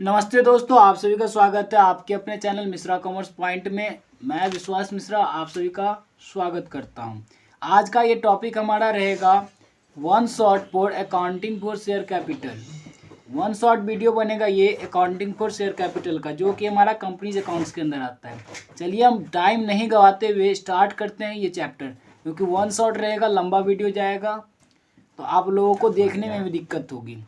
नमस्ते दोस्तों, आप सभी का स्वागत है आपके अपने चैनल मिश्रा कॉमर्स पॉइंट में। मैं विश्वास मिश्रा आप सभी का स्वागत करता हूं। आज का ये टॉपिक हमारा रहेगा one shot for accounting for share capital. One shot video बनेगा ये अकाउंटिंग फॉर शेयर कैपिटल का, जो कि हमारा कंपनीज अकाउंट्स के अंदर आता है। चलिए हम टाइम नहीं गवाते हुए स्टार्ट करते हैं ये चैप्टर, क्योंकि वन शॉट रहेगा, लंबा वीडियो जाएगा तो आप लोगों को देखने में भी दिक्कत होगी।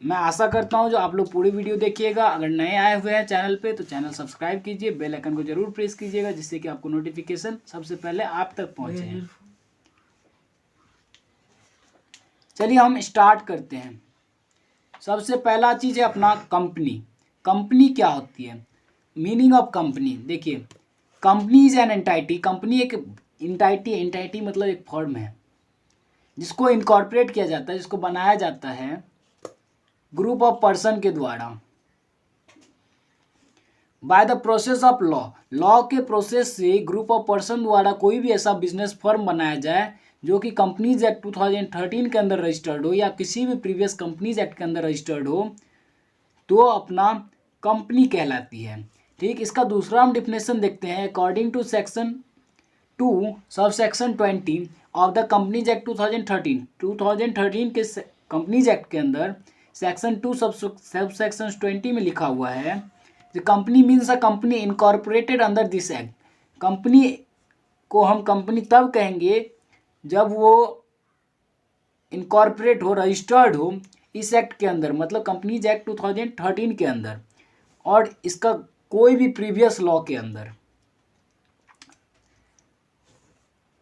मैं आशा करता हूं जो आप लोग पूरी वीडियो देखिएगा। अगर नए आए हुए हैं चैनल पे तो चैनल सब्सक्राइब कीजिए, बेल आइकन को जरूर प्रेस कीजिएगा, जिससे कि आपको नोटिफिकेशन सबसे पहले आप तक पहुंचे। चलिए हम स्टार्ट करते हैं। सबसे पहला चीज़ है अपना कंपनी। कंपनी क्या होती है? मीनिंग ऑफ कंपनी देखिए, company is an entity. Company एक एंटाइटी मतलब एक फर्म है जिसको इनकॉर्पोरेट किया जाता है, जिसको बनाया जाता है ग्रुप ऑफ पर्सन के द्वारा by the process of law. Law के प्रोसेस से ग्रुप ऑफ पर्सन द्वारा कोई भी ऐसा बिजनेस फर्म बनाया जाए जो कि कंपनीज एक्ट 2013 के अंदर रजिस्टर्ड हो या किसी भी प्रीवियस कंपनीज एक्ट के अंदर रजिस्टर्ड हो, तो अपना कंपनी कहलाती है। ठीक, इसका दूसरा हम डिफिनेशन देखते हैं। According to section 2 sub section 20 of the companies act 2013 के कंपनीज एक्ट के अंदर सेक्शन 2 सब सेक्शन 20 में लिखा हुआ है the company means a company incorporated under this act. Company को हम कंपनी तब कहेंगे जब वो इनकॉर्पोरेट हो, रजिस्टर्ड हो इस एक्ट के अंदर, मतलब कंपनीज एक्ट 2013 के अंदर और इसका कोई भी प्रीवियस लॉ के अंदर।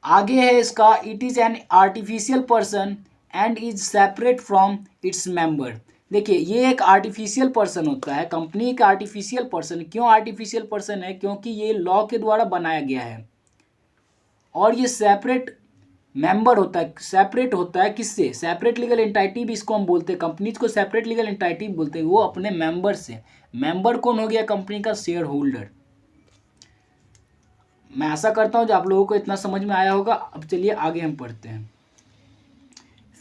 आगे है इसका, it is an artificial person and is separate from its member. देखिए, ये एक आर्टिफिशियल पर्सन होता है। कंपनी एक आर्टिफिशियल पर्सन, क्यों आर्टिफिशियल पर्सन है? क्योंकि ये लॉ के द्वारा बनाया गया है और ये सेपरेट मेंबर होता है। सेपरेट होता है किससे? सेपरेट लीगल एंटाइटी भी इसको हम बोलते हैं। कंपनीज को सेपरेट लीगल एंटाइटी बोलते हैं, वो अपने मेंबर से। मेंबर कौन हो गया? कंपनी का शेयर होल्डर। मैं आशा करता हूँ जो आप लोगों को इतना समझ में आया होगा। अब चलिए आगे हम पढ़ते हैं।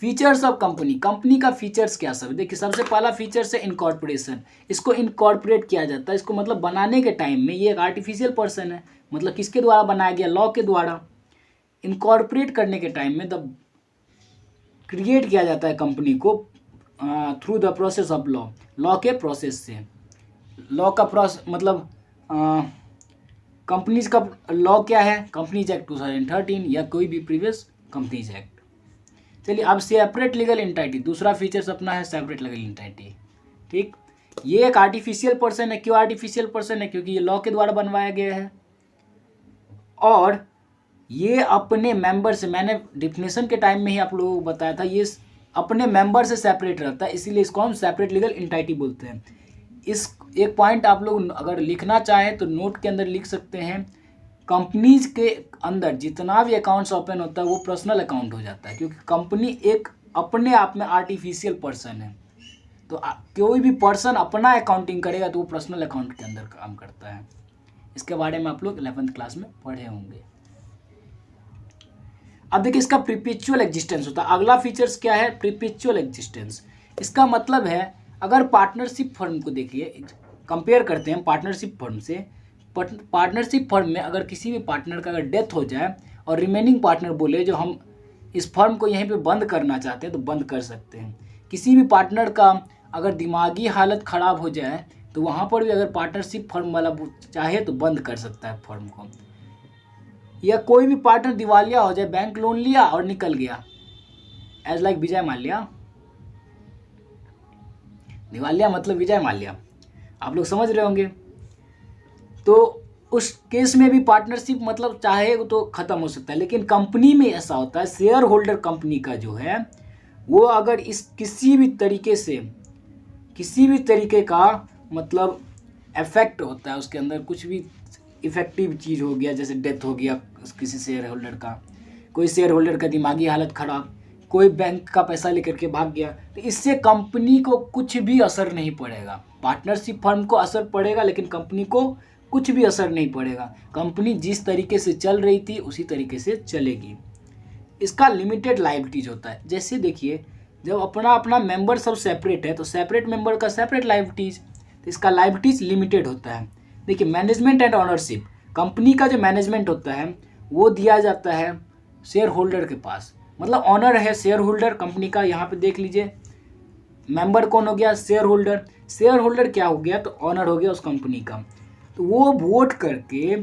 Features of company. कंपनी का फीचर्स क्या सब? देखिए, सबसे पहला फीचर्स है इनकॉर्पोरेशन। इसको इनकॉर्पोरेट किया जाता है। इसको मतलब बनाने के टाइम में ये एक आर्टिफिशियल पर्सन है, मतलब किसके द्वारा बनाया गया? लॉ के द्वारा। इनकॉर्पोरेट करने के टाइम में तब क्रिएट किया जाता है कंपनी को through the process of law. Law के प्रोसेस से। लॉ का प्रोसेस मतलब कंपनीज का लॉ क्या है? कंपनीज एक्ट 2013 या कोई भी प्रीवियस कंपनीज एक्ट। चलिए अब सेपरेट लीगल एंटाइटी, दूसरा फीचर्स अपना है सेपरेट लीगल एंटाइटी। ठीक, ये एक आर्टिफिशियल पर्सन है। क्यों आर्टिफिशियल पर्सन है? क्योंकि ये लॉ के द्वारा बनवाया गया है और ये अपने मेंबर से, मैंने डिफिनेशन के टाइम में ही आप लोगों को बताया था, ये अपने मेंबर से सेपरेट रहता है, इसीलिए इसको हम सेपरेट लीगल एंटाइटी बोलते हैं। इस एक पॉइंट आप लोग अगर लिखना चाहें तो नोट के अंदर लिख सकते हैं, कंपनीज के अंदर जितना भी अकाउंट्स ओपन होता है वो पर्सनल अकाउंट हो जाता है, क्योंकि कंपनी एक अपने आप में आर्टिफिशियल पर्सन है। तो कोई भी पर्सन अपना अकाउंटिंग करेगा तो वो पर्सनल अकाउंट के अंदर काम करता है। इसके बारे में आप लोग 11th क्लास में पढ़े होंगे। अब देखिए, इसका प्रीपेचुअल एग्जिस्टेंस होता है। अगला फीचर्स क्या है? प्रीपेचुअल एग्जिस्टेंस। इसका मतलब है, अगर पार्टनरशिप फर्म को देखिए, कंपेयर करते हैं पार्टनरशिप फर्म से। पार्टनरशिप फर्म में अगर किसी भी पार्टनर का अगर डेथ हो जाए और रिमेनिंग पार्टनर बोले जो हम इस फर्म को यहीं पे बंद करना चाहते हैं तो बंद कर सकते हैं। किसी भी पार्टनर का अगर दिमागी हालत ख़राब हो जाए तो वहाँ पर भी अगर पार्टनरशिप फर्म वाला चाहे तो बंद कर सकता है फर्म को। या कोई भी पार्टनर दिवालिया हो जाए, बैंक लोन लिया और निकल गया, एज लाइक विजय माल्या। दिवालिया मतलब विजय माल्या, आप लोग समझ रहे होंगे। तो उस केस में भी पार्टनरशिप मतलब चाहे तो ख़त्म हो सकता है। लेकिन कंपनी में ऐसा होता है, शेयर होल्डर कंपनी का जो है वो अगर इस किसी भी तरीके का मतलब इफेक्ट होता है, उसके अंदर कुछ भी इफेक्टिव चीज़ हो गया, जैसे डेथ हो गया किसी शेयर होल्डर का, कोई शेयर होल्डर का दिमागी हालत ख़राब, कोई बैंक का पैसा लेकर के भाग गया, तो इससे कंपनी को कुछ भी असर नहीं पड़ेगा। पार्टनरशिप फर्म को असर पड़ेगा लेकिन कंपनी को कुछ भी असर नहीं पड़ेगा। कंपनी जिस तरीके से चल रही थी उसी तरीके से चलेगी। इसका लिमिटेड लायबिलिटीज होता है। जैसे देखिए, जब अपना अपना मेंबर सब सेपरेट है तो सेपरेट मेंबर का सेपरेट लायबिलिटीज, तो इसका लायबिलिटीज लिमिटेड होता है। देखिए मैनेजमेंट एंड ऑनरशिप, कंपनी का जो मैनेजमेंट होता है वो दिया जाता है शेयर होल्डर के पास, मतलब ऑनर है शेयर होल्डर कंपनी का। यहाँ पे देख लीजिए मेंबर कौन हो गया, शेयर होल्डर। शेयर होल्डर क्या हो गया, तो ऑनर हो गया उस कंपनी का। तो वो वोट करके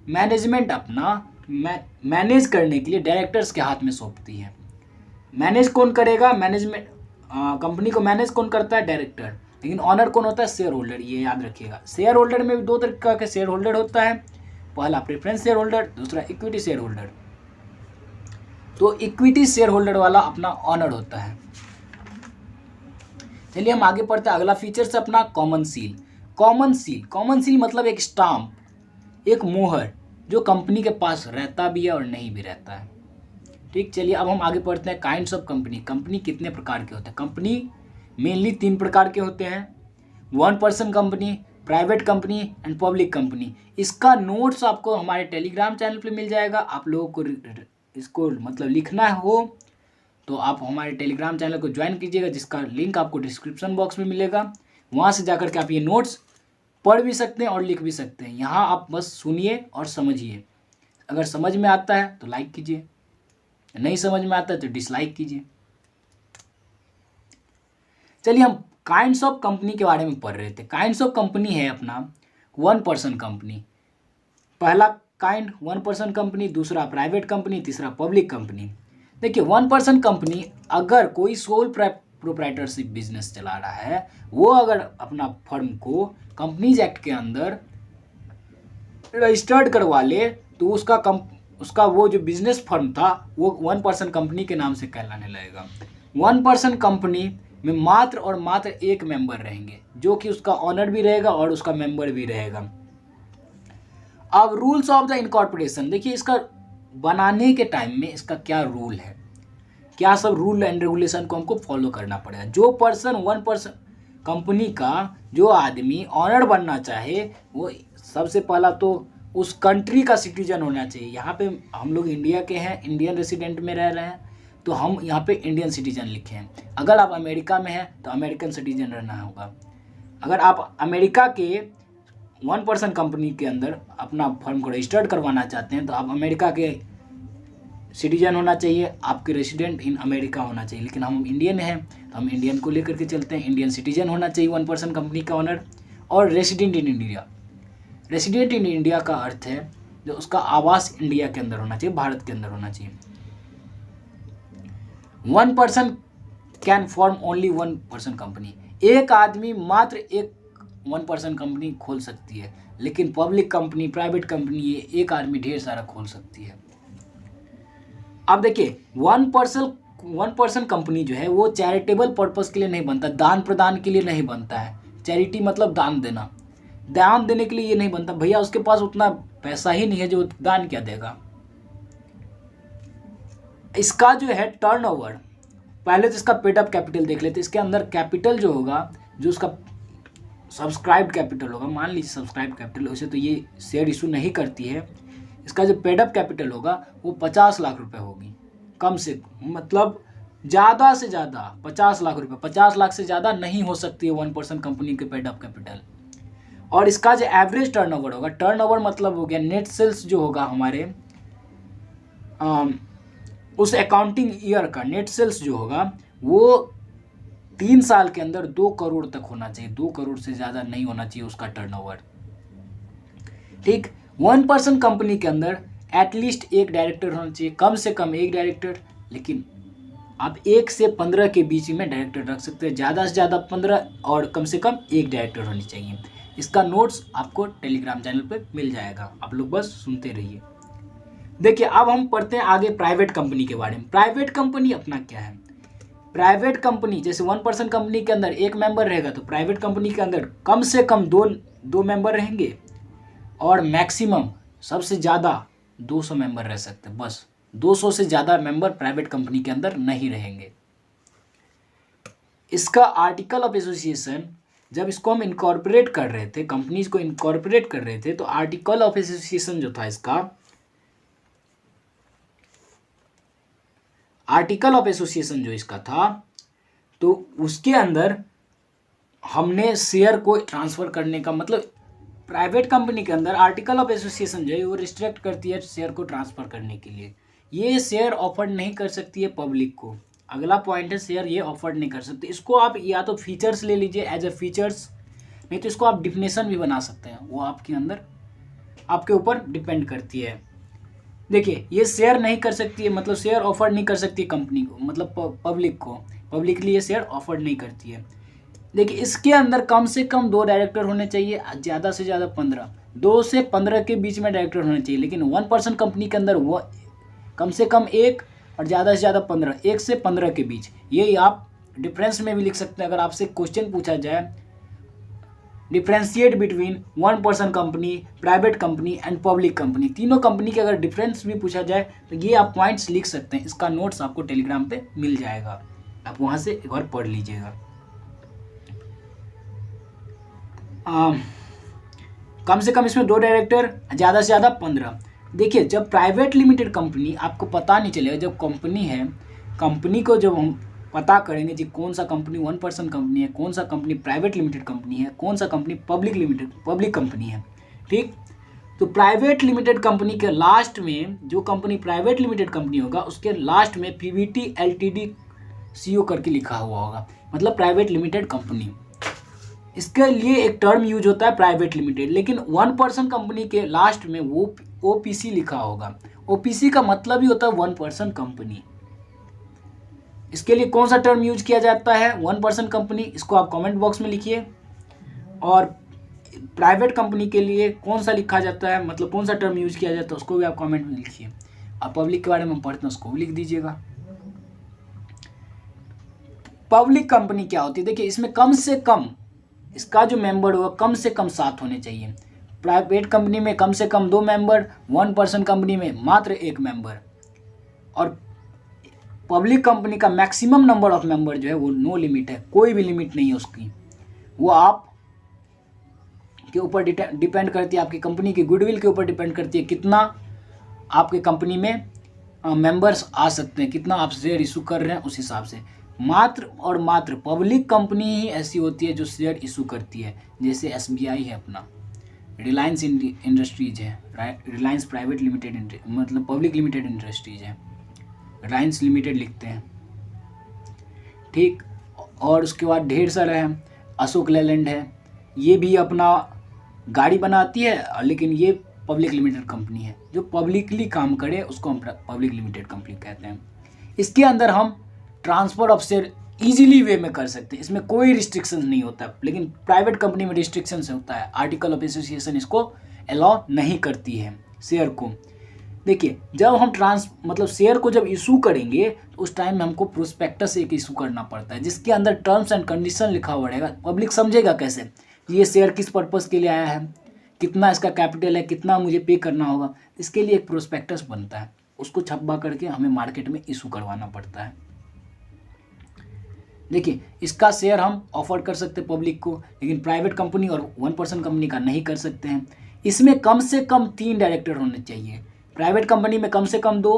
मैनेजमेंट अपना मैनेज करने के लिए डायरेक्टर्स के हाथ में सौंपती है। मैनेज कौन करेगा, मैनेजमेंट कंपनी को मैनेज कौन करता है, डायरेक्टर। लेकिन ऑनर कौन होता है, शेयर होल्डर, ये याद रखिएगा। शेयर होल्डर में भी दो तरह का शेयर होल्डर होता है, पहला प्रेफरेंस शेयर होल्डर, दूसरा इक्विटी शेयर होल्डर। तो इक्विटी शेयर होल्डर वाला अपना ऑनर होता है। चलिए हम आगे पढ़ते हैं, अगला फीचर से अपना कॉमन सील। कॉमन सील मतलब एक स्टाम्प, एक मोहर जो कंपनी के पास रहता भी है और नहीं भी रहता है। ठीक, चलिए अब हम आगे पढ़ते हैं काइंड्स ऑफ कंपनी। कंपनी कितने प्रकार के होते हैं, कंपनी मेनली 3 प्रकार के होते हैं, 1 person company, private company and public company. इसका नोट्स आपको हमारे टेलीग्राम चैनल पे मिल जाएगा। आप लोगों को इसको मतलब लिखना हो तो आप हमारे टेलीग्राम चैनल को ज्वाइन कीजिएगा, जिसका लिंक आपको डिस्क्रिप्शन बॉक्स में मिलेगा। वहाँ से जाकर के आप ये नोट्स पढ़ भी सकते हैं और लिख भी सकते हैं। यहाँ आप बस सुनिए और समझिए, अगर समझ में आता है तो लाइक कीजिए, नहीं समझ में आता है तो डिसलाइक कीजिए। चलिए हम काइंड्स ऑफ कंपनी के बारे में पढ़ रहे थे। काइंड्स ऑफ कंपनी है अपना 1 पर्सन कंपनी, पहला काइंड 1 पर्सन कंपनी, दूसरा प्राइवेट कंपनी, तीसरा पब्लिक कंपनी। देखिए 1 पर्सन कंपनी अगर कोई सोल प्रोप्राइटरशिप बिजनेस चला रहा है, वो अगर अपना फर्म को कंपनीज एक्ट के अंदर रजिस्टर्ड करवा ले तो उसका वो जो बिजनेस फर्म था वो 1 पर्सन कंपनी के नाम से कहलाने लगेगा। 1 पर्सन कंपनी में मात्र और मात्र एक मेंबर रहेंगे, जो कि उसका ऑनर भी रहेगा और उसका मेंबर भी रहेगा। अब रूल्स ऑफ द इनकॉर्पोरेशन, देखिए इसका बनाने के टाइम में इसका क्या रूल है, क्या सब रूल एंड रेगुलेशन को हमको फॉलो करना पड़ेगा। जो पर्सन 1 पर्सन कंपनी का जो आदमी ऑनर बनना चाहे वो सबसे पहला तो उस कंट्री का सिटीजन होना चाहिए। यहाँ पे हम लोग इंडिया के हैं, इंडियन रेसिडेंट में रह रहे हैं, तो हम यहाँ पे इंडियन सिटीजन लिखे हैं। अगर आप अमेरिका में हैं तो अमेरिकन सिटीजन रहना होगा। अगर आप अमेरिका के 1 पर्सन कंपनी के अंदर अपना फर्म को रजिस्टर्ड करवाना चाहते हैं तो आप अमेरिका के सिटीजन होना चाहिए, आपके रेसिडेंट इन अमेरिका होना चाहिए। लेकिन हम इंडियन हैं तो हम इंडियन को लेकर के चलते हैं, इंडियन सिटीजन होना चाहिए 1 पर्सन कंपनी का ऑनर। और resident in India, resident in India का अर्थ है जो उसका आवास इंडिया के अंदर होना चाहिए, भारत के अंदर होना चाहिए। 1 person can form only 1 person company, एक आदमी मात्र एक 1 पर्सन कंपनी खोल सकती है। लेकिन पब्लिक कंपनी, प्राइवेट कंपनी, ये एक आदमी ढेर सारा खोल सकती है। अब देखिए 1 पर्सन कंपनी जो है वो चैरिटेबल पर्पस के लिए नहीं बनता, दान प्रदान के लिए नहीं बनता है। चैरिटी मतलब दान देना, दान देने के लिए ये नहीं बनता। भैया उसके पास उतना पैसा ही नहीं है जो दान क्या देगा। इसका जो है टर्नओवर, पहले तो इसका पेड अप कैपिटल देख लेते हैं। इसके अंदर कैपिटल जो होगा, जो उसका सब्सक्राइब्ड कैपिटल होगा, मान लीजिए सब्सक्राइब्ड कैपिटल, वैसे तो ये शेयर इशू नहीं करती है। इसका जो पेड अप कैपिटल होगा वो 50 लाख रुपए होगी, कम से मतलब ज़्यादा से ज़्यादा 50 लाख रुपए, 50 लाख से ज़्यादा नहीं हो सकती है 1 पर्सन कंपनी के पेड अप कैपिटल। और इसका जो एवरेज टर्नओवर होगा, टर्नओवर मतलब हो गया नेट सेल्स जो होगा हमारे उस अकाउंटिंग ईयर का नेट सेल्स जो होगा वो 3 साल के अंदर 2 करोड़ तक होना चाहिए, 2 करोड़ से ज़्यादा नहीं होना चाहिए उसका टर्नओवर। ठीक, 1 पर्सन कंपनी के अंदर एटलीस्ट एक डायरेक्टर होना चाहिए, कम से कम एक डायरेक्टर। लेकिन आप 1 से 15 के बीच में डायरेक्टर रख सकते हैं, ज़्यादा से ज़्यादा 15 और कम से कम एक डायरेक्टर होनी चाहिए। इसका नोट्स आपको टेलीग्राम चैनल पे मिल जाएगा, आप लोग बस सुनते रहिए। देखिए अब हम पढ़ते हैं आगे प्राइवेट कंपनी के बारे में। प्राइवेट कंपनी अपना क्या है, प्राइवेट कंपनी जैसे 1 पर्सन कंपनी के अंदर एक मेंबर रहेगा तो प्राइवेट कंपनी के अंदर कम से कम दो मेंबर रहेंगे और मैक्सिमम सबसे ज़्यादा 200 मेंबर रह सकते हैं। बस 200 से ज़्यादा मेंबर प्राइवेट कंपनी के अंदर नहीं रहेंगे। इसका आर्टिकल ऑफ एसोसिएशन, जब इसको हम इनकॉर्पोरेट कर रहे थे, कंपनीज को इनकॉर्पोरेट कर रहे थे, तो आर्टिकल ऑफ एसोसिएशन जो था इसका, आर्टिकल ऑफ एसोसिएशन जो इसका था तो उसके अंदर हमने शेयर को ट्रांसफ़र करने का मतलब प्राइवेट कंपनी के अंदर आर्टिकल ऑफ एसोसिएशन जो है वो रिस्ट्रिक्ट करती है शेयर को ट्रांसफ़र करने के लिए। ये शेयर ऑफर नहीं कर सकती है पब्लिक को। अगला पॉइंट है शेयर ये ऑफर नहीं कर सकती। इसको आप या तो फीचर्स ले लीजिए एज ए फीचर्स, नहीं तो इसको आप डिफिनेशन भी बना सकते हैं, वो आपके अंदर आपके ऊपर डिपेंड करती है। देखिए ये शेयर नहीं कर सकती है मतलब शेयर ऑफर नहीं कर सकती कंपनी को, मतलब पब्लिक को, पब्लिकली ये शेयर ऑफर नहीं करती है। देखिए इसके अंदर कम से कम 2 डायरेक्टर होने चाहिए, ज़्यादा से ज़्यादा 15, 2 से 15 के बीच में डायरेक्टर होने चाहिए। लेकिन 1% कंपनी के अंदर वो कम से कम 1 और ज़्यादा से ज़्यादा 15, 1 से 15 के बीच। ये आप डिफरेंस में भी लिख सकते हैं। अगर आपसे क्वेश्चन पूछा जाए differentiate between 1% company, private company and public company, तीनों कंपनी के अगर डिफरेंस भी पूछा जाए तो ये आप पॉइंट्स लिख सकते हैं। इसका नोट्स आपको टेलीग्राम पे मिल जाएगा, आप वहाँ से एक बार पढ़ लीजिएगा। कम से कम इसमें 2 डायरेक्टर, ज़्यादा से ज़्यादा 15। देखिए जब प्राइवेट लिमिटेड कंपनी, आपको पता नहीं चलेगा जब कंपनी है, कंपनी को जब हम पता करेंगे जी कौन सा कंपनी 1% कंपनी है, कौन सा कंपनी प्राइवेट लिमिटेड कंपनी है, कौन सा कंपनी पब्लिक कंपनी है, ठीक। तो प्राइवेट लिमिटेड कंपनी के लास्ट में जो कंपनी प्राइवेट लिमिटेड कंपनी होगा उसके लास्ट में PVT LTD CO करके लिखा हुआ होगा, मतलब प्राइवेट लिमिटेड कंपनी। इसके लिए एक टर्म यूज होता है प्राइवेट लिमिटेड, लेकिन 1% कंपनी के लास्ट में वो OPC लिखा होगा। OPC का मतलब ही होता है 1% कंपनी। इसके लिए कौन सा टर्म यूज किया जाता है 1% कंपनी, इसको आप कमेंट बॉक्स में लिखिए। और प्राइवेट कंपनी के लिए कौन सा लिखा जाता है, मतलब कौन सा टर्म यूज किया जाता है, उसको भी आप कमेंट में लिखिए। आप पब्लिक के बारे में पढ़ते हैं उसको भी लिख दीजिएगा। पब्लिक कंपनी क्या होती है, देखिए इसमें कम से कम इसका जो मेंबर होगा कम से कम 7 होने चाहिए। प्राइवेट कंपनी में कम से कम 2 मेंबर, 1% कंपनी में मात्र 1 मेंबर। और पब्लिक कंपनी का मैक्सिमम नंबर ऑफ मेंबर जो है वो नो लिमिट है, कोई भी लिमिट नहीं है उसकी। वो आप के ऊपर डिपेंड करती है, आपकी कंपनी की गुडविल के ऊपर डिपेंड करती है कितना आपके कंपनी में मेंबर्स आ सकते हैं, कितना आप शेयर इशू कर रहे हैं उस हिसाब से। मात्र और मात्र पब्लिक कंपनी ही ऐसी होती है जो शेयर इशू करती है, जैसे SBI है अपना, रिलायंस इंडस्ट्रीज है, रिलायंस प्राइवेट लिमिटेड मतलब पब्लिक लिमिटेड इंडस्ट्रीज है, रिलायंस लिमिटेड लिखते हैं, ठीक। और उसके बाद ढेर सारा है, अशोक लेलैंड है, ये भी अपना गाड़ी बनाती है, लेकिन ये पब्लिक लिमिटेड कंपनी है। जो पब्लिकली काम करे उसको हम पब्लिक लिमिटेड कंपनी कहते हैं। इसके अंदर हम ट्रांसफ़र ऑफ शेयर ईजिली वे में कर सकते हैं, इसमें कोई रिस्ट्रिक्शन नहीं होता। लेकिन प्राइवेट कंपनी में रिस्ट्रिक्शन होता है, आर्टिकल ऑफ एसोसिएशन इसको अलाउ नहीं करती है शेयर को। देखिए जब हम मतलब शेयर को जब इशू करेंगे तो उस टाइम में हमको प्रोस्पेक्टस एक इशू करना पड़ता है, जिसके अंदर टर्म्स एंड कंडीशन लिखा हुआ रहेगा। पब्लिक समझेगा कैसे ये शेयर किस पर्पज़ के लिए आया है, कितना इसका कैपिटल है, कितना मुझे पे करना होगा। इसके लिए एक प्रोस्पेक्टस बनता है, उसको छपवा करके हमें मार्केट में इशू करवाना पड़ता है। देखिए इसका शेयर हम ऑफर कर सकते हैं पब्लिक को, लेकिन प्राइवेट कंपनी और 1% कंपनी का नहीं कर सकते हैं। इसमें कम से कम 3 डायरेक्टर होने चाहिए। प्राइवेट कंपनी में कम से कम 2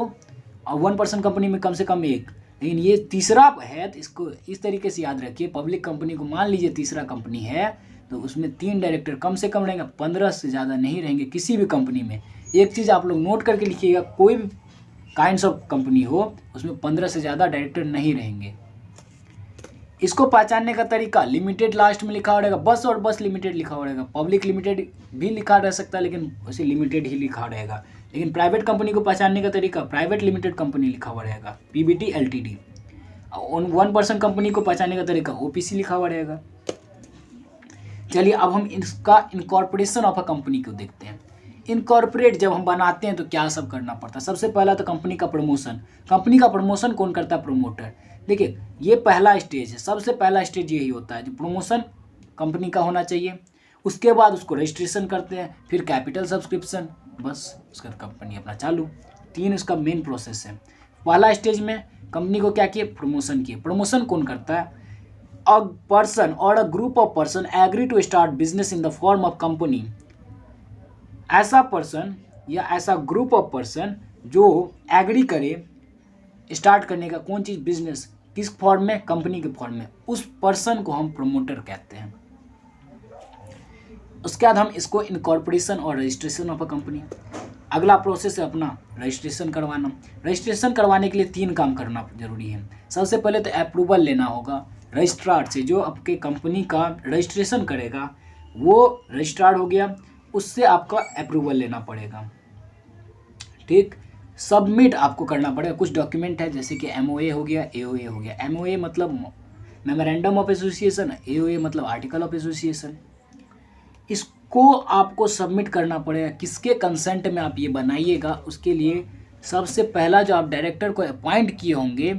और 1% कंपनी में कम से कम 1। लेकिन ये तीसरा है तो इसको इस तरीके से याद रखिए, पब्लिक कंपनी को मान लीजिए तीसरा कंपनी है तो उसमें 3 डायरेक्टर कम से कम रहेंगे, 15 से ज़्यादा नहीं रहेंगे किसी भी कंपनी में। एक चीज़ आप लोग नोट करके लिखिएगा, कोई भी काइंड्स ऑफ कंपनी हो उसमें 15 से ज़्यादा डायरेक्टर नहीं रहेंगे। इसको पहचानने का तरीका, लिमिटेड लास्ट में लिखा हो रहेगा, बस और बस लिमिटेड लिखा हो रहेगा। पब्लिक लिमिटेड भी लिखा रह सकता है लेकिन उसे लिमिटेड ही लिखा रहेगा। लेकिन प्राइवेट कंपनी को पहचानने का तरीका प्राइवेट लिमिटेड कंपनी लिखा हुआ रहेगा, PVT LTD। 1% कंपनी को पहचानने का तरीका OPC लिखा हुआ रहेगा। चलिए अब हम इसका इनकॉर्पोरेशन ऑफ अ कंपनी को देखते हैं। इनकॉर्पोरेट जब हम बनाते हैं तो क्या सब करना पड़ता है। सबसे पहला तो कंपनी का प्रमोशन। कंपनी का प्रमोशन कौन करता है, प्रोमोटर। देखिए ये पहला स्टेज है, सबसे पहला स्टेज यही होता है जो प्रमोशन कंपनी का होना चाहिए। उसके बाद उसको रजिस्ट्रेशन करते हैं, फिर कैपिटल सब्सक्रिप्शन, बस उसका कंपनी अपना चालू। 3 इसका मेन प्रोसेस है। पहला स्टेज में कंपनी को क्या किए, प्रमोशन किए। प्रमोशन कौन करता है, अ पर्सन और a group of person agree to start business in the form of company. ऐसा पर्सन या ऐसा ग्रुप ऑफ पर्सन जो एग्री करे स्टार्ट करने का कौन चीज़, बिजनेस किस फॉर्म में, कंपनी के फॉर्म में, उस पर्सन को हम प्रमोटर कहते हैं। उसके बाद हम इसको इनकॉर्पोरेशन और रजिस्ट्रेशन ऑफ अ कंपनी। अगला प्रोसेस है अपना रजिस्ट्रेशन करवाना। रजिस्ट्रेशन करवाने के लिए 3 काम करना जरूरी है। सबसे पहले तो अप्रूवल लेना होगा रजिस्ट्रार से, जो आपके कंपनी का रजिस्ट्रेशन करेगा वो रजिस्ट्रार हो गया, उससे आपका अप्रूवल लेना पड़ेगा। ठीक, सबमिट आपको करना पड़ेगा। कुछ डॉक्यूमेंट है जैसे कि MOA हो गया, AOA हो गया। MOA मतलब मेमोरेंडम ऑफ एसोसिएशन, AOA मतलब आर्टिकल ऑफ एसोसिएशन। इसको आपको सबमिट करना पड़ेगा। किसके कंसेंट में आप ये बनाइएगा, उसके लिए सबसे पहला जो आप डायरेक्टर को अपॉइंट किए होंगे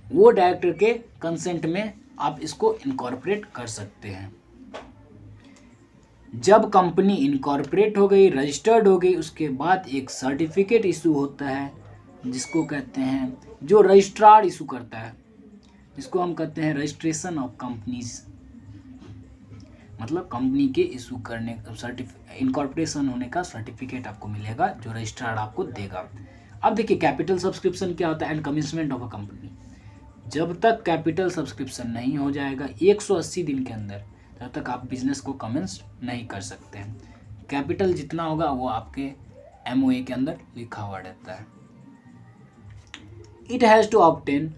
वो डायरेक्टर के कंसेंट में आप इसको इनकॉर्पोरेट कर सकते हैं। जब कंपनी इनकॉर्पोरेट हो गई, रजिस्टर्ड हो गई, उसके बाद एक सर्टिफिकेट इशू होता है जिसको कहते हैं, जो रजिस्ट्रार इशू करता है, जिसको हम कहते हैं रजिस्ट्रेशन ऑफ कंपनीज। मतलब कंपनी के इशू करने इनकॉर्पोरेशन होने का सर्टिफिकेट आपको मिलेगा जो रजिस्ट्रार आपको देगा। अब देखिए कैपिटल सब्सक्रिप्शन क्या होता है and commitment of a company. जब तक कैपिटल सब्सक्रिप्शन नहीं हो जाएगा 180 दिन के अंदर, तब तक आप बिजनेस को कमेंस नहीं कर सकते हैं। कैपिटल जितना होगा वो आपके MOA के अंदर लिखा हुआ रहता है। It has to obtain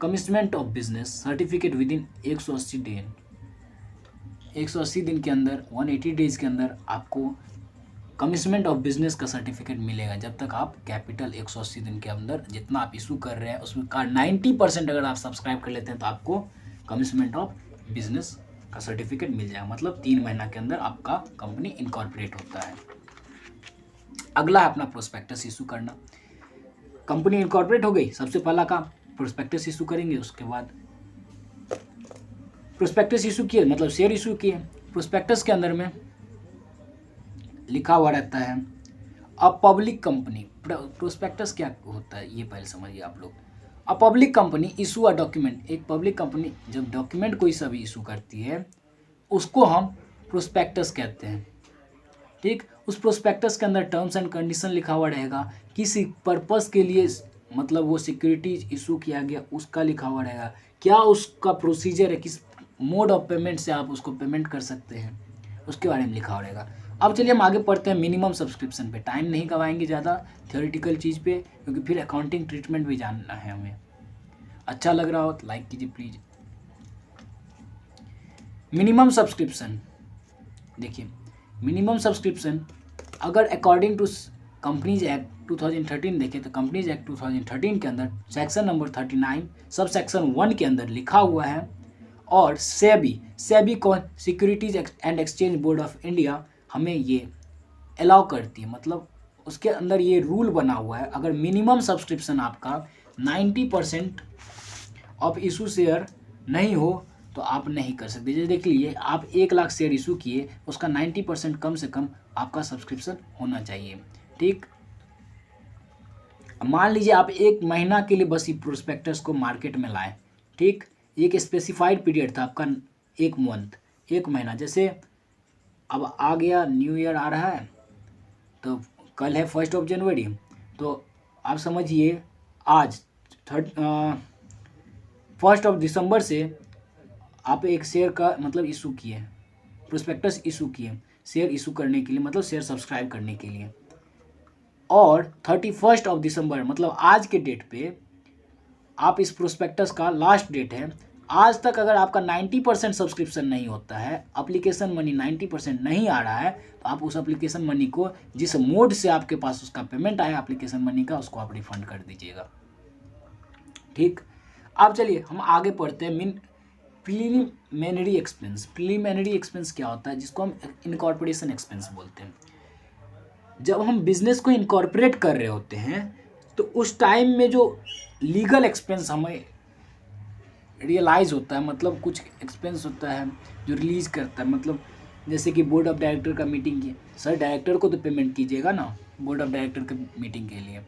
commitment of business certificate within 180 दिन। 180 दिन के अंदर, 180 डेज के अंदर आपको कमिटमेंट ऑफ बिजनेस का सर्टिफिकेट मिलेगा। जब तक आप कैपिटल 180 दिन के अंदर जितना आप इशू कर रहे हैं उसमें का 90% अगर आप सब्सक्राइब कर लेते हैं तो आपको कमिटमेंट ऑफ बिजनेस का सर्टिफिकेट मिल जाएगा। मतलब 3 महीना के अंदर आपका कंपनी इनकॉर्पोरेट होता है। अगला है अपना प्रोस्पेक्टस इशू करना। कंपनी इनकॉर्पोरेट हो गई, सबसे पहला काम प्रोस्पेक्टस इशू करेंगे। उसके बाद प्रोस्पेक्टस इशू किए मतलब शेयर इशू किए। प्रोस्पेक्टस के अंदर में लिखा हुआ रहता है अ पब्लिक कंपनी। प्रोस्पेक्टस क्या होता है ये पहले समझिए आप लोग। A public company issue a document. एक पब्लिक कंपनी जब डॉक्यूमेंट कोई सा भी इशू करती है उसको हम प्रोस्पेक्टस कहते हैं। ठीक, उस प्रोस्पेक्टस के अंदर टर्म्स एंड कंडीशन लिखा हुआ रहेगा, किसी पर्पस के लिए मतलब वो सिक्योरिटीज इशू किया गया उसका लिखा हुआ रहेगा, क्या उसका प्रोसीजर है, किस मोड ऑफ पेमेंट से आप उसको पेमेंट कर सकते हैं, उसके बारे में लिखा हुआ रहेगा। अब चलिए हम आगे पढ़ते हैं मिनिमम सब्सक्रिप्शन पे। टाइम नहीं गवाएंगे ज़्यादा थ्योरेटिकल चीज़ पे, क्योंकि फिर अकाउंटिंग ट्रीटमेंट भी जानना है हमें। अच्छा लग रहा हो तो लाइक कीजिए प्लीज़। मिनिमम सब्सक्रिप्शन देखिए, मिनिमम सब्सक्रिप्शन अगर अकॉर्डिंग टू कंपनीज एक्ट 2013 देखें तो कंपनीज एक्ट 2013 के अंदर सेक्शन नंबर 39 सब सेक्शन 1 के अंदर लिखा हुआ है, और सेबी कौन, securities and exchange board of India हमें ये अलाउ करती है। मतलब उसके अंदर ये रूल बना हुआ है, अगर मिनिमम सब्सक्रिप्शन आपका 90% ऑफ इशू शेयर नहीं हो तो आप नहीं कर सकते। जैसे देख लीजिए आप 1 लाख शेयर इशू किए, उसका 90% कम से कम आपका सब्सक्रिप्शन होना चाहिए। ठीक, मान लीजिए आप 1 महीना के लिए बस ये प्रोस्पेक्टस को मार्केट में लाए। ठीक, एक स्पेसिफाइड पीरियड था आपका 1 मंथ, 1 महीना। जैसे अब आ गया न्यू ईयर आ रहा है तो कल है 1 जनवरी, तो आप समझिए आज 1 दिसंबर से आप एक शेयर का मतलब इशू किए, प्रोस्पेक्टस इशू किए शेयर इशू करने के लिए, मतलब शेयर सब्सक्राइब करने के लिए, और 31 दिसंबर मतलब आज के डेट पे आप इस प्रोस्पेक्टस का लास्ट डेट है, आज तक अगर आपका 90% सब्सक्रिप्शन नहीं होता है, एप्लीकेशन मनी 90% नहीं आ रहा है, तो आप उस एप्लीकेशन मनी को जिस मोड से आपके पास उसका पेमेंट आया एप्लीकेशन मनी का, उसको आप रिफंड कर दीजिएगा। ठीक, अब चलिए हम आगे पढ़ते हैं प्रीलिमिनरी एक्सपेंस। प्रीलिमिनरी एक्सपेंस क्या होता है, जिसको हम इनकॉर्पोरेशन एक्सपेंस बोलते हैं। जब हम बिजनेस को इनकॉर्पोरेट कर रहे होते हैं तो उस टाइम में जो लीगल एक्सपेंस हमें रियलाइज़ होता है, मतलब कुछ एक्सपेंस होता है जो रिलीज़ करता है, मतलब जैसे कि बोर्ड ऑफ डायरेक्टर का मीटिंग की, सर डायरेक्टर को तो पेमेंट कीजिएगा ना बोर्ड ऑफ डायरेक्टर के मीटिंग के लिए।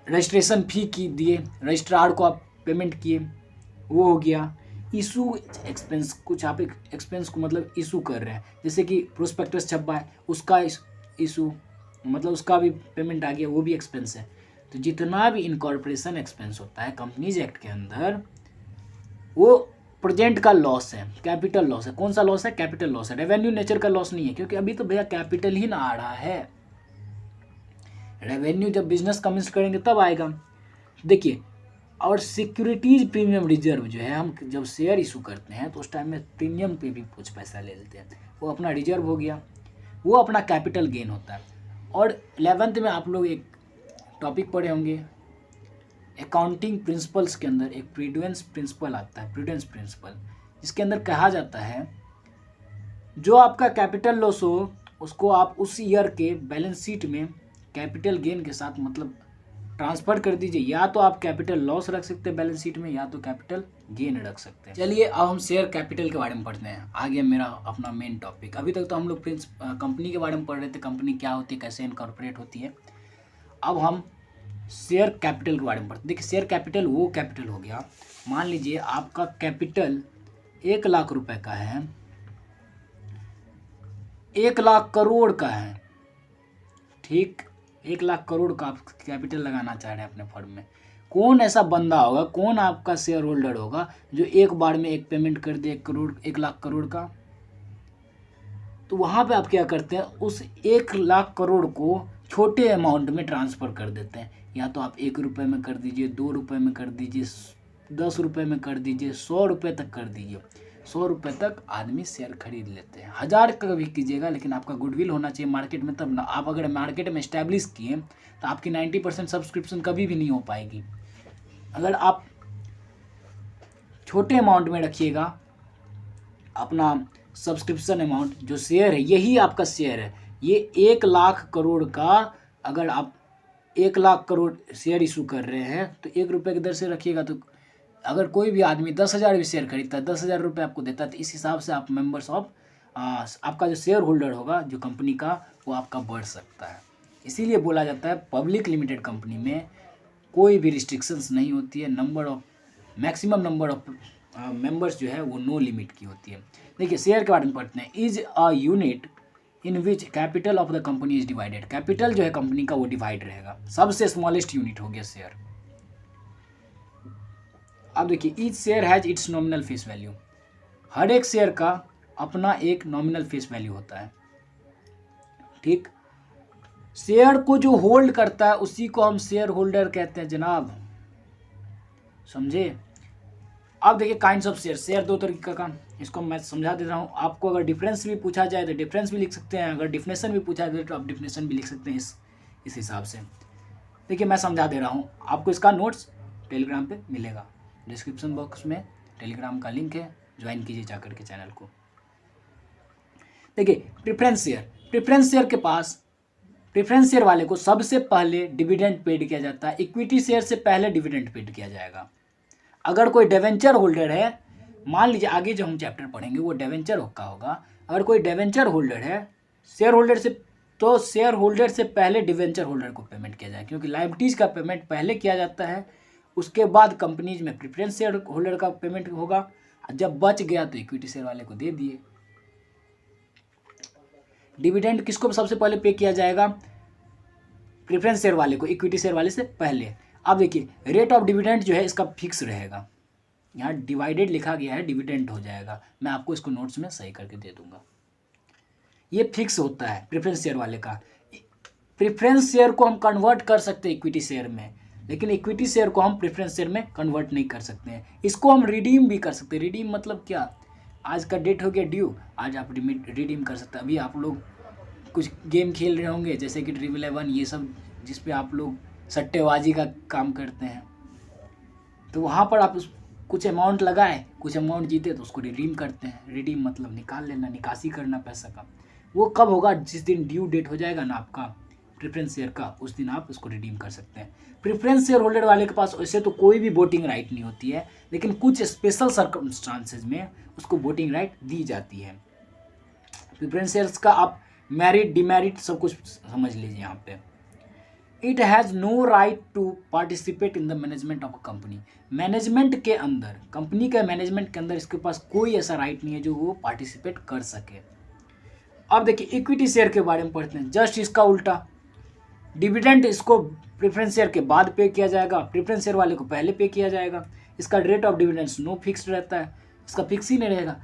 रजिस्ट्रेशन फ़ी की दिए, रजिस्ट्रार को आप पेमेंट किए, वो हो गया। इशू एक्सपेंस, कुछ आप एक एक्सपेंस को मतलब इशू कर रहे हैं, जैसे कि प्रोस्पेक्टस छपा है उसका इशू, मतलब उसका भी पेमेंट आ गया, वो भी एक्सपेंस है। तो जितना भी इनकॉर्पोरेशन एक्सपेंस होता है कंपनीज एक्ट के अंदर, वो प्रेजेंट का लॉस है, कैपिटल लॉस है। कौन सा लॉस है? कैपिटल लॉस है, रेवेन्यू नेचर का लॉस नहीं है, क्योंकि अभी तो भैया कैपिटल ही ना आ रहा है। रेवेन्यू जब बिजनेस कमेंस करेंगे तब आएगा। देखिए, और सिक्योरिटीज प्रीमियम रिजर्व जो है, हम जब शेयर इशू करते हैं तो उस टाइम में प्रीमियम पे भी कुछ पैसा ले लेते हैं, वो अपना रिजर्व हो गया, वो अपना कैपिटल गेन होता है। और 11th में आप लोग एक टॉपिक पढ़े होंगे, अकाउंटिंग प्रिंसिपल्स के अंदर एक प्रूडेंस प्रिंसिपल आता है, प्रूडेंस प्रिंसिपल, जिसके अंदर कहा जाता है जो आपका कैपिटल लॉस हो उसको आप उस ईयर के बैलेंस शीट में कैपिटल गेन के साथ मतलब ट्रांसफर कर दीजिए। या तो आप कैपिटल लॉस रख सकते हैं बैलेंस शीट में, या तो कैपिटल गेन रख सकते हैं। चलिए अब हम शेयर कैपिटल के बारे में पढ़ते हैं, आगे मेरा अपना मेन टॉपिक। अभी तक तो हम लोग कंपनी के बारे में पढ़ रहे थे, कंपनी क्या होती है, कैसे इनकॉर्पोरेट होती है। अब हम शेयर कैपिटल के बारे में पढ़ते हैं। देखिए, शेयर कैपिटल वो कैपिटल हो गया, मान लीजिए आपका कैपिटल 1 लाख रुपए का है, 1 लाख करोड़ का है, ठीक, 1 लाख करोड़ का आप कैपिटल लगाना चाह रहे हैं अपने फर्म में। कौन ऐसा बंदा होगा, कौन आपका शेयर होल्डर होगा जो एक बार में एक पेमेंट कर दे 1 लाख करोड़ का? तो वहाँ पे आप क्या करते हैं, उस 1 लाख करोड़ को छोटे अमाउंट में ट्रांसफ़र कर देते हैं। या तो आप 1 रुपये में कर दीजिए, 2 रुपये में कर दीजिए, 10 रुपये में कर दीजिए, 100 रुपये तक कर दीजिए। 100 रुपये तक आदमी शेयर खरीद लेते हैं। 1000 का भी कीजिएगा, लेकिन आपका गुडविल होना चाहिए मार्केट में, तब ना। आप अगर मार्केट में इस्टेब्लिश किए तो आपकी 90% सब्सक्रिप्शन कभी भी नहीं हो पाएगी। अगर आप छोटे अमाउंट में रखिएगा अपना सब्सक्रिप्शन अमाउंट, जो शेयर है यही आपका शेयर है। ये 1 लाख करोड़ का, अगर आप 1 लाख करोड़ शेयर इशू कर रहे हैं तो 1 रुपये की दर से रखिएगा, तो अगर कोई भी आदमी 10,000 भी शेयर खरीदता है, 10,000 रुपये आपको देता है, तो इस हिसाब से आप मेंबर्स ऑफ आपका जो शेयर होल्डर होगा जो कंपनी का, वो आपका बढ़ सकता है। इसीलिए बोला जाता है पब्लिक लिमिटेड कंपनी में कोई भी रिस्ट्रिक्शंस नहीं होती है, मैक्सिमम नंबर ऑफ मेंबर्स जो है वो नो लिमिट की होती है। देखिए, शेयर के बारे में पढ़ते हैं। Is a unit in which capital of the company is divided. Capital जो है कंपनी का वो डिवाइड रहेगा, सबसे स्मॉलेस्ट यूनिट हो गया शेयर। अब देखिए, each share has its nominal face value. हर एक शेयर का अपना एक नॉमिनल फेस वैल्यू होता है, ठीक। शेयर को जो होल्ड करता है उसी को हम शेयर होल्डर कहते हैं जनाब, समझे। अब देखिए, काइंड्स ऑफ शेयर, शेयर 2 तरीके का, इसको मैं समझा दे रहा हूँ आपको। अगर डिफरेंस भी पूछा जाए तो डिफरेंस भी लिख सकते हैं, अगर डिफिनेशन भी पूछा जाए तो आप डिफिनेशन भी लिख सकते हैं इस हिसाब से। देखिए, मैं समझा दे रहा हूँ आपको, इसका नोट्स टेलीग्राम पे मिलेगा, डिस्क्रिप्शन बॉक्स में टेलीग्राम का लिंक है, ज्वाइन कीजिए जाकर के चैनल को। देखिए, प्रेफरेंस शेयर के पास, प्रेफरेंस शेयर वाले को सबसे पहले डिविडेंड पेड किया जाता है। इक्विटी शेयर से पहले डिविडेंड पेड किया जाएगा। अगर कोई डिवेंचर होल्डर है, मान लीजिए आगे जो हम चैप्टर पढ़ेंगे वो डिवेंचर का होगा, अगर कोई डिवेंचर होल्डर है शेयर होल्डर से, तो शेयर होल्डर से पहले डिवेंचर होल्डर को पेमेंट किया जाए, क्योंकि लायबिलिटीज़ का पेमेंट पहले किया जाता है, उसके बाद कंपनीज में प्रेफरेंस शेयर होल्डर का पेमेंट होगा। जब बच गया तो इक्विटी शेयर वाले को दे दिए। डिविडेंड किसको सबसे पहले पे किया जाएगा? प्रेफरेंस शेयर वाले को, इक्विटी शेयर वाले से पहले। अब देखिए, रेट ऑफ डिविडेंड जो है इसका फिक्स रहेगा, यहाँ डिवाइडेड लिखा गया है, डिविडेंड हो जाएगा, मैं आपको इसको नोट्स में सही करके दे दूंगा। ये फिक्स होता है प्रेफरेंस शेयर वाले का। प्रेफरेंस शेयर को हम कन्वर्ट कर सकते हैं इक्विटी शेयर में, लेकिन इक्विटी शेयर को हम प्रेफरेंस शेयर में कन्वर्ट नहीं कर सकते हैं। इसको हम रिडीम भी कर सकते हैं। रिडीम मतलब क्या, आज का डेट हो गया ड्यू, आज आप रिडीम कर सकते हैं। अभी आप लोग कुछ गेम खेल रहे होंगे जैसे कि ड्रीम 11, ये सब जिस पे आप लोग सट्टेबाजी का काम करते हैं, तो वहाँ पर आप कुछ अमाउंट लगाए, कुछ अमाउंट जीते तो उसको रिडीम करते हैं। रिडीम मतलब निकाल लेना, निकासी करना पैसा का। वो कब होगा? जिस दिन ड्यू डेट हो जाएगा ना आपका प्रेफरेंस शेयर का, उस दिन आप उसको रिडीम कर सकते हैं। प्रेफरेंस शेयर होल्डर वाले के पास वैसे तो कोई भी वोटिंग राइट नहीं होती है, लेकिन कुछ स्पेशल सर्कमस्टांसेस में उसको वोटिंग राइट दी जाती है। प्रेफरेंस शेयर्स का आप मेरिट डिमेरिट सब कुछ समझ लीजिए यहाँ पे। It has no right to participate in the management of a company. Management के अंदर, कंपनी के मैनेजमेंट के अंदर इसके पास कोई ऐसा राइट नहीं है जो वो पार्टिसिपेट कर सके। अब देखिए, इक्विटी शेयर के बारे में पढ़ते हैं, जस्ट इसका उल्टा। डिविडेंड इसको प्रेफरेंस शेयर के बाद पे किया जाएगा, प्रेफरेंस शेयर वाले को पहले पे किया जाएगा। इसका rate of dividends no fixed रहता है, इसका फिक्स ही नहीं रहेगा।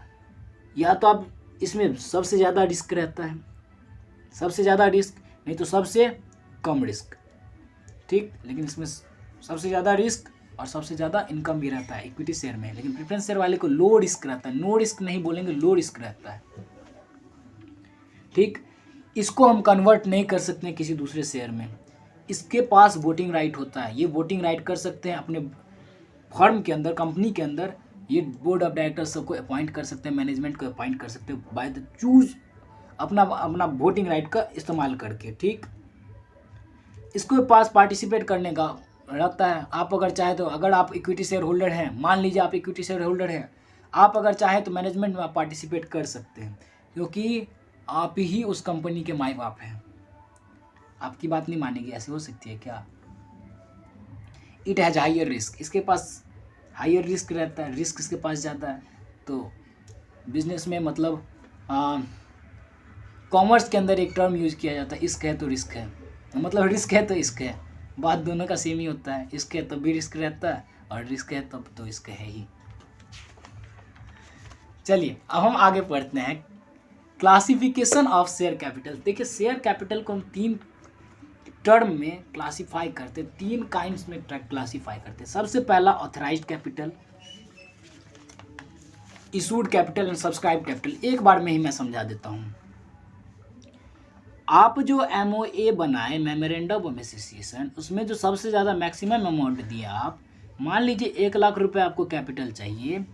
या तो आप इसमें सबसे ज़्यादा रिस्क रहता है, सबसे ज़्यादा रिस्क, नहीं तो सबसे कम रिस्क, ठीक। लेकिन इसमें सबसे ज़्यादा रिस्क और सबसे ज़्यादा इनकम भी रहता है इक्विटी शेयर में। लेकिन प्रेफरेंस शेयर वाले को लो रिस्क रहता है, नो रिस्क नहीं बोलेंगे, लो रिस्क रहता है, ठीक। इसको हम कन्वर्ट नहीं कर सकते किसी दूसरे शेयर में। इसके पास वोटिंग राइट होता है, ये वोटिंग राइट कर सकते हैं अपने फर्म के अंदर, कंपनी के अंदर। ये बोर्ड ऑफ डायरेक्टर्स सबको अपॉइंट कर सकते हैं, मैनेजमेंट को अपॉइंट कर सकते हैं बाय द चूज, अपना वोटिंग राइट का इस्तेमाल करके, ठीक। इसके पास पार्टिसिपेट करने का रखता है। आप अगर चाहे तो, अगर आप इक्विटी शेयर होल्डर हैं, मान लीजिए आप इक्विटी शेयर होल्डर हैं, आप अगर चाहें तो मैनेजमेंट में आप पार्टिसिपेट कर सकते हैं, क्योंकि आप ही उस कंपनी के माई बाप हैं। आपकी बात नहीं मानेगी, ऐसे हो सकती है क्या? इट हैज़ हायर रिस्क, इसके पास हायर रिस्क रहता है, रिस्क इसके पास ज़्यादा है। तो बिजनेस में मतलब कॉमर्स के अंदर एक टर्म यूज़ किया जाता है, इश्क है तो रिस्क है, मतलब रिस्क है तो इश्क है, बात दोनों का सेम ही होता है। इश्क है तब भी रिस्क रहता है और रिस्क है तब तो इश्क है ही। चलिए अब हम आगे पढ़ते हैं क्लासिफिकेशन ऑफ शेयर कैपिटल। देखिए शेयर कैपिटल को हम 3 टर्म में क्लासीफाई करते, 3 काइंड्स में क्लासीफाई करते। सबसे पहला authorised capital, issued capital and subscribe capital. एक बार में ही मैं समझा देता हूँ। आप जो MOA बनाए, मेमोरेंडम ऑफ एसोसिएशन, उसमें जो सबसे ज़्यादा मैक्सिमम अमाउंट दिया, आप मान लीजिए 1 लाख रुपए आपको कैपिटल चाहिए,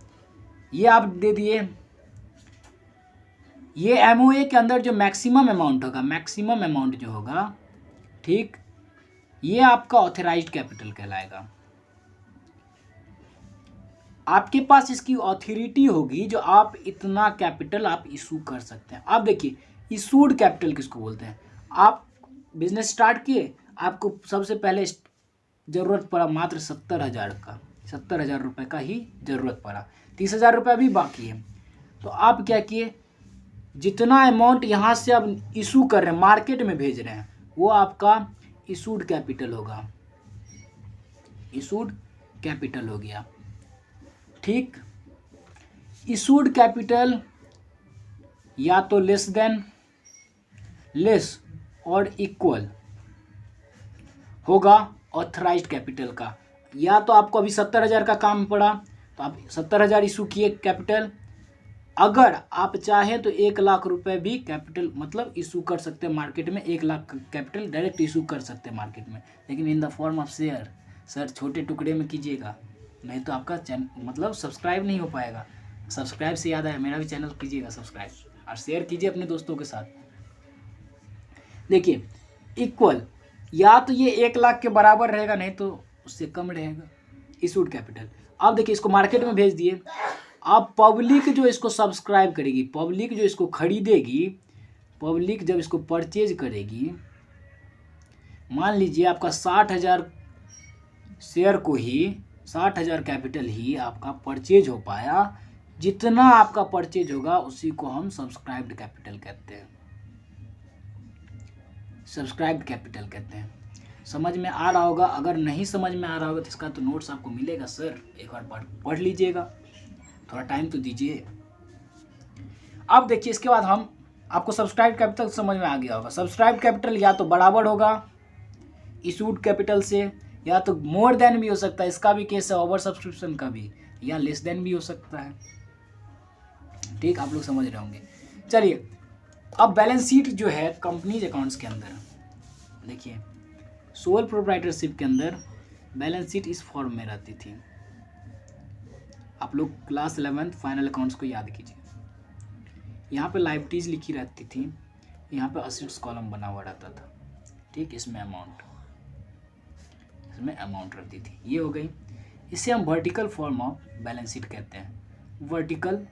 ये आप दे दिए। ये MOA के अंदर जो मैक्सिमम अमाउंट होगा, मैक्सिमम अमाउंट जो होगा, ठीक, ये आपका ऑथराइज्ड कैपिटल कहलाएगा। आपके पास इसकी ऑथोरिटी होगी जो आप इतना कैपिटल आप इशू कर सकते हैं। आप देखिए इशूड कैपिटल किसको बोलते हैं? आप बिजनेस स्टार्ट किए, आपको सबसे पहले ज़रूरत पड़ा मात्र 70,000 का, 70,000 रुपये का ही ज़रूरत पड़ा, 30,000 रुपये अभी बाकी है। तो आप क्या किए, जितना अमाउंट यहाँ से आप इशू कर रहे हैं, मार्केट में भेज रहे हैं, वो आपका इशूड कैपिटल होगा, इशूड कैपिटल हो गया, ठीक। इशूड कैपिटल या तो लेस और इक्वल होगा ऑथराइज्ड कैपिटल का। या तो आपको अभी 70,000 का काम पड़ा तो आप 70,000 इशू किए कैपिटल। अगर आप चाहें तो 1 लाख रुपए भी कैपिटल मतलब इशू कर सकते हैं मार्केट में, 1 लाख कैपिटल डायरेक्ट इशू कर सकते हैं मार्केट में, लेकिन इन the form of share. Sir छोटे टुकड़े में कीजिएगा, नहीं तो आपका मतलब सब्सक्राइब नहीं हो पाएगा। सब्सक्राइब से याद आया, मेरा भी चैनल कीजिएगा सब्सक्राइब और शेयर कीजिए अपने दोस्तों के साथ। देखिए इक्वल, या तो ये 1 लाख के बराबर रहेगा, नहीं तो उससे कम रहेगा इशूड कैपिटल। आप देखिए इसको मार्केट में भेज दिए, अब पब्लिक जो इसको सब्सक्राइब करेगी, पब्लिक जो इसको खरीदेगी, पब्लिक जब इसको परचेज करेगी, मान लीजिए आपका 60,000 शेयर को ही, 60,000 कैपिटल ही आपका परचेज हो पाया। जितना आपका परचेज होगा उसी को हम सब्सक्राइब्ड कैपिटल कहते हैं, सब्सक्राइब्ड कैपिटल कहते हैं। समझ में आ रहा होगा? अगर नहीं समझ में आ रहा होगा तो इसका तो नोट्स आपको मिलेगा सर, एक बार पढ़ लीजिएगा, थोड़ा टाइम तो दीजिए। अब देखिए इसके बाद हम आपको सब्सक्राइब कैपिटल समझ में आ गया होगा। सब्सक्राइब कैपिटल या तो बराबर होगा इशूड कैपिटल से, या तो मोर देन भी हो सकता है, इसका भी केस है, ओवर सब्सक्रिप्शन का भी, या लेस देन भी हो सकता है, ठीक। आप लोग समझ रहे होंगे। चलिए अब बैलेंस शीट जो है कंपनीज अकाउंट्स के अंदर, देखिए सोल प्रोप्राइटरशिप के अंदर बैलेंस शीट इस फॉर्म में रहती थी। आप लोग क्लास 11th फाइनल अकाउंट्स को याद कीजिए। यहाँ पे लायबिलिटीज लिखी रहती थी, यहाँ पे असेट्स कॉलम बना हुआ रहता था, ठीक। इसमें अमाउंट रहती थी, ये हो गई। इसे हम vertical form of balance sheet कहते हैं, वर्टिकल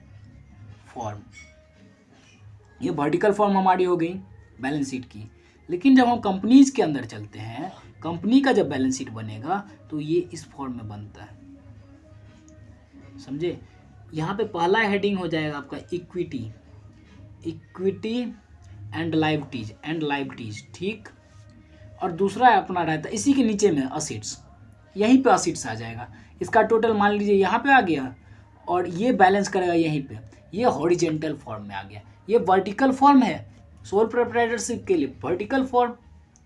फॉर्म। ये वर्टिकल फॉर्म हमारी हो गई बैलेंस शीट की। लेकिन जब हम कंपनीज के अंदर चलते हैं, कंपनी का जब बैलेंस शीट बनेगा तो ये इस फॉर्म में बनता है, समझे। यहाँ पे पहला हेडिंग हो जाएगा आपका इक्विटी एंड लायबिलिटीज, ठीक। और दूसरा अपना रहता है इसी के नीचे में असिट्स, यहीं पे असिट्स आ जाएगा। इसका टोटल मान लीजिए यहाँ पे आ गया और ये बैलेंस करेगा यहीं पे, ये हॉरिजेंटल फॉर्म में आ गया। ये वर्टिकल फॉर्म है सोल प्रोप्राइटरशिप के लिए, वर्टिकल फॉर्म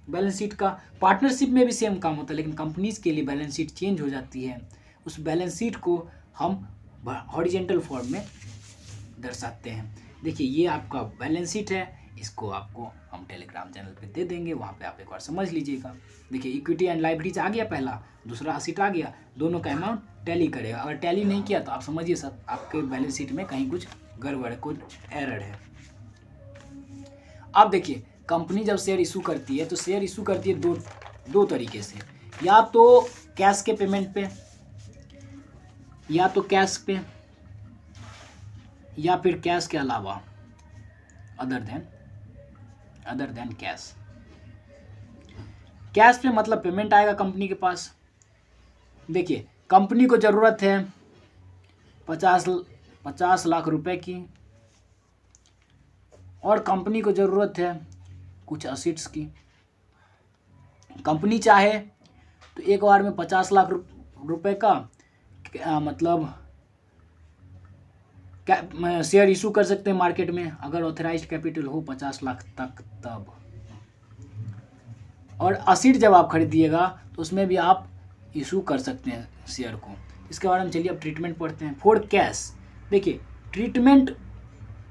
बैलेंस शीट का। पार्टनरशिप में भी सेम काम होता है, लेकिन कंपनीज के लिए बैलेंस शीट चेंज हो जाती है। उस बैलेंस शीट को हम हॉरिजेंटल फॉर्म में दर्शाते हैं। देखिए ये आपका बैलेंस शीट है, इसको आपको हम टेलीग्राम चैनल पे दे देंगे, वहाँ पे आप एक बार समझ लीजिएगा। देखिए इक्विटी एंड लायबिलिटीज आ गया पहला, दूसरा असेट आ गया, दोनों का अमाउंट टैली करेगा। अगर टैली नहीं किया तो आप समझिए सब आपके बैलेंस शीट में कहीं कुछ गड़बड़ है, कुछ एरर है। अब देखिए कंपनी जब शेयर इशू करती है तो शेयर इशू करती है दो तरीके से, या तो कैश के पेमेंट पे, या तो कैश पे, या फिर कैश के अलावा अदर देन कैश। कैश पे मतलब पेमेंट आएगा कंपनी के पास। देखिए कंपनी को ज़रूरत है 50 लाख रुपए की, और कंपनी को ज़रूरत है कुछ असेट्स की। कंपनी चाहे तो एक बार में 50 लाख रुपए का मतलब शेयर इशू कर सकते हैं मार्केट में, अगर ऑथराइज्ड कैपिटल हो 50 लाख तक तब। और असेट जब आप खरीदिएगा तो उसमें भी आप इशू कर सकते हैं शेयर को। इसके बारे में चलिए अब ट्रीटमेंट पढ़ते हैं। फॉर कैश देखिए ट्रीटमेंट,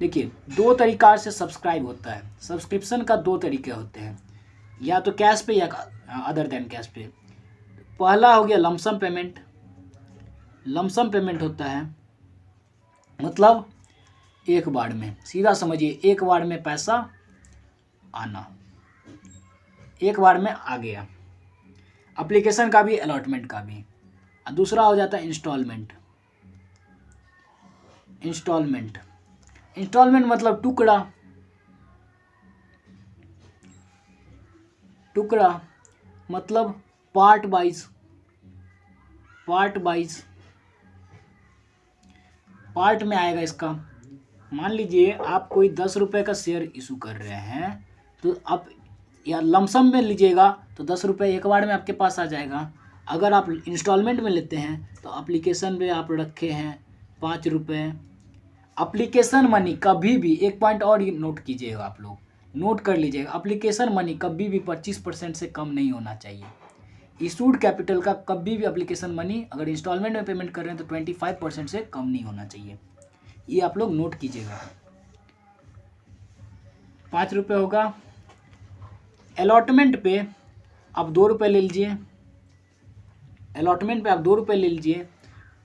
देखिए दो तरीक़ा से सब्सक्राइब होता है। सब्सक्रिप्शन का दो तरीके होते हैं, या तो कैश पे या अदर देन कैश पे। पहला हो गया लमसम पेमेंट। लमसम पेमेंट होता है मतलब एक बार में, सीधा समझिए एक बार में पैसा आना, एक बार में आ गया। एप्लीकेशन का भी अलॉटमेंट का भी। दूसरा हो जाता है इंस्टॉलमेंट। इंस्टॉलमेंट मतलब टुकड़ा मतलब पार्ट में आएगा इसका। मान लीजिए आप कोई 10 रुपये का शेयर इशू कर रहे हैं, तो आप या लमसम में लीजिएगा तो 10 रुपये एक बार में आपके पास आ जाएगा। अगर आप इंस्टॉलमेंट में लेते हैं तो एप्लीकेशन पे आप रखे हैं 5 रुपये। एप्लीकेशन मनी कभी भी, एक पॉइंट और नोट कीजिएगा, आप लोग नोट कर लीजिएगा, एप्लीकेशन मनी कभी भी 25% से कम नहीं होना चाहिए। इशूड कैपिटल का कभी भी एप्लीकेशन मनी अगर इंस्टॉलमेंट में पेमेंट कर रहे हैं तो 25% से कम नहीं होना चाहिए। ये आप लोग नोट कीजिएगा। 5 रुपये होगा। अलॉटमेंट पे आप 2 रुपये ले लीजिए,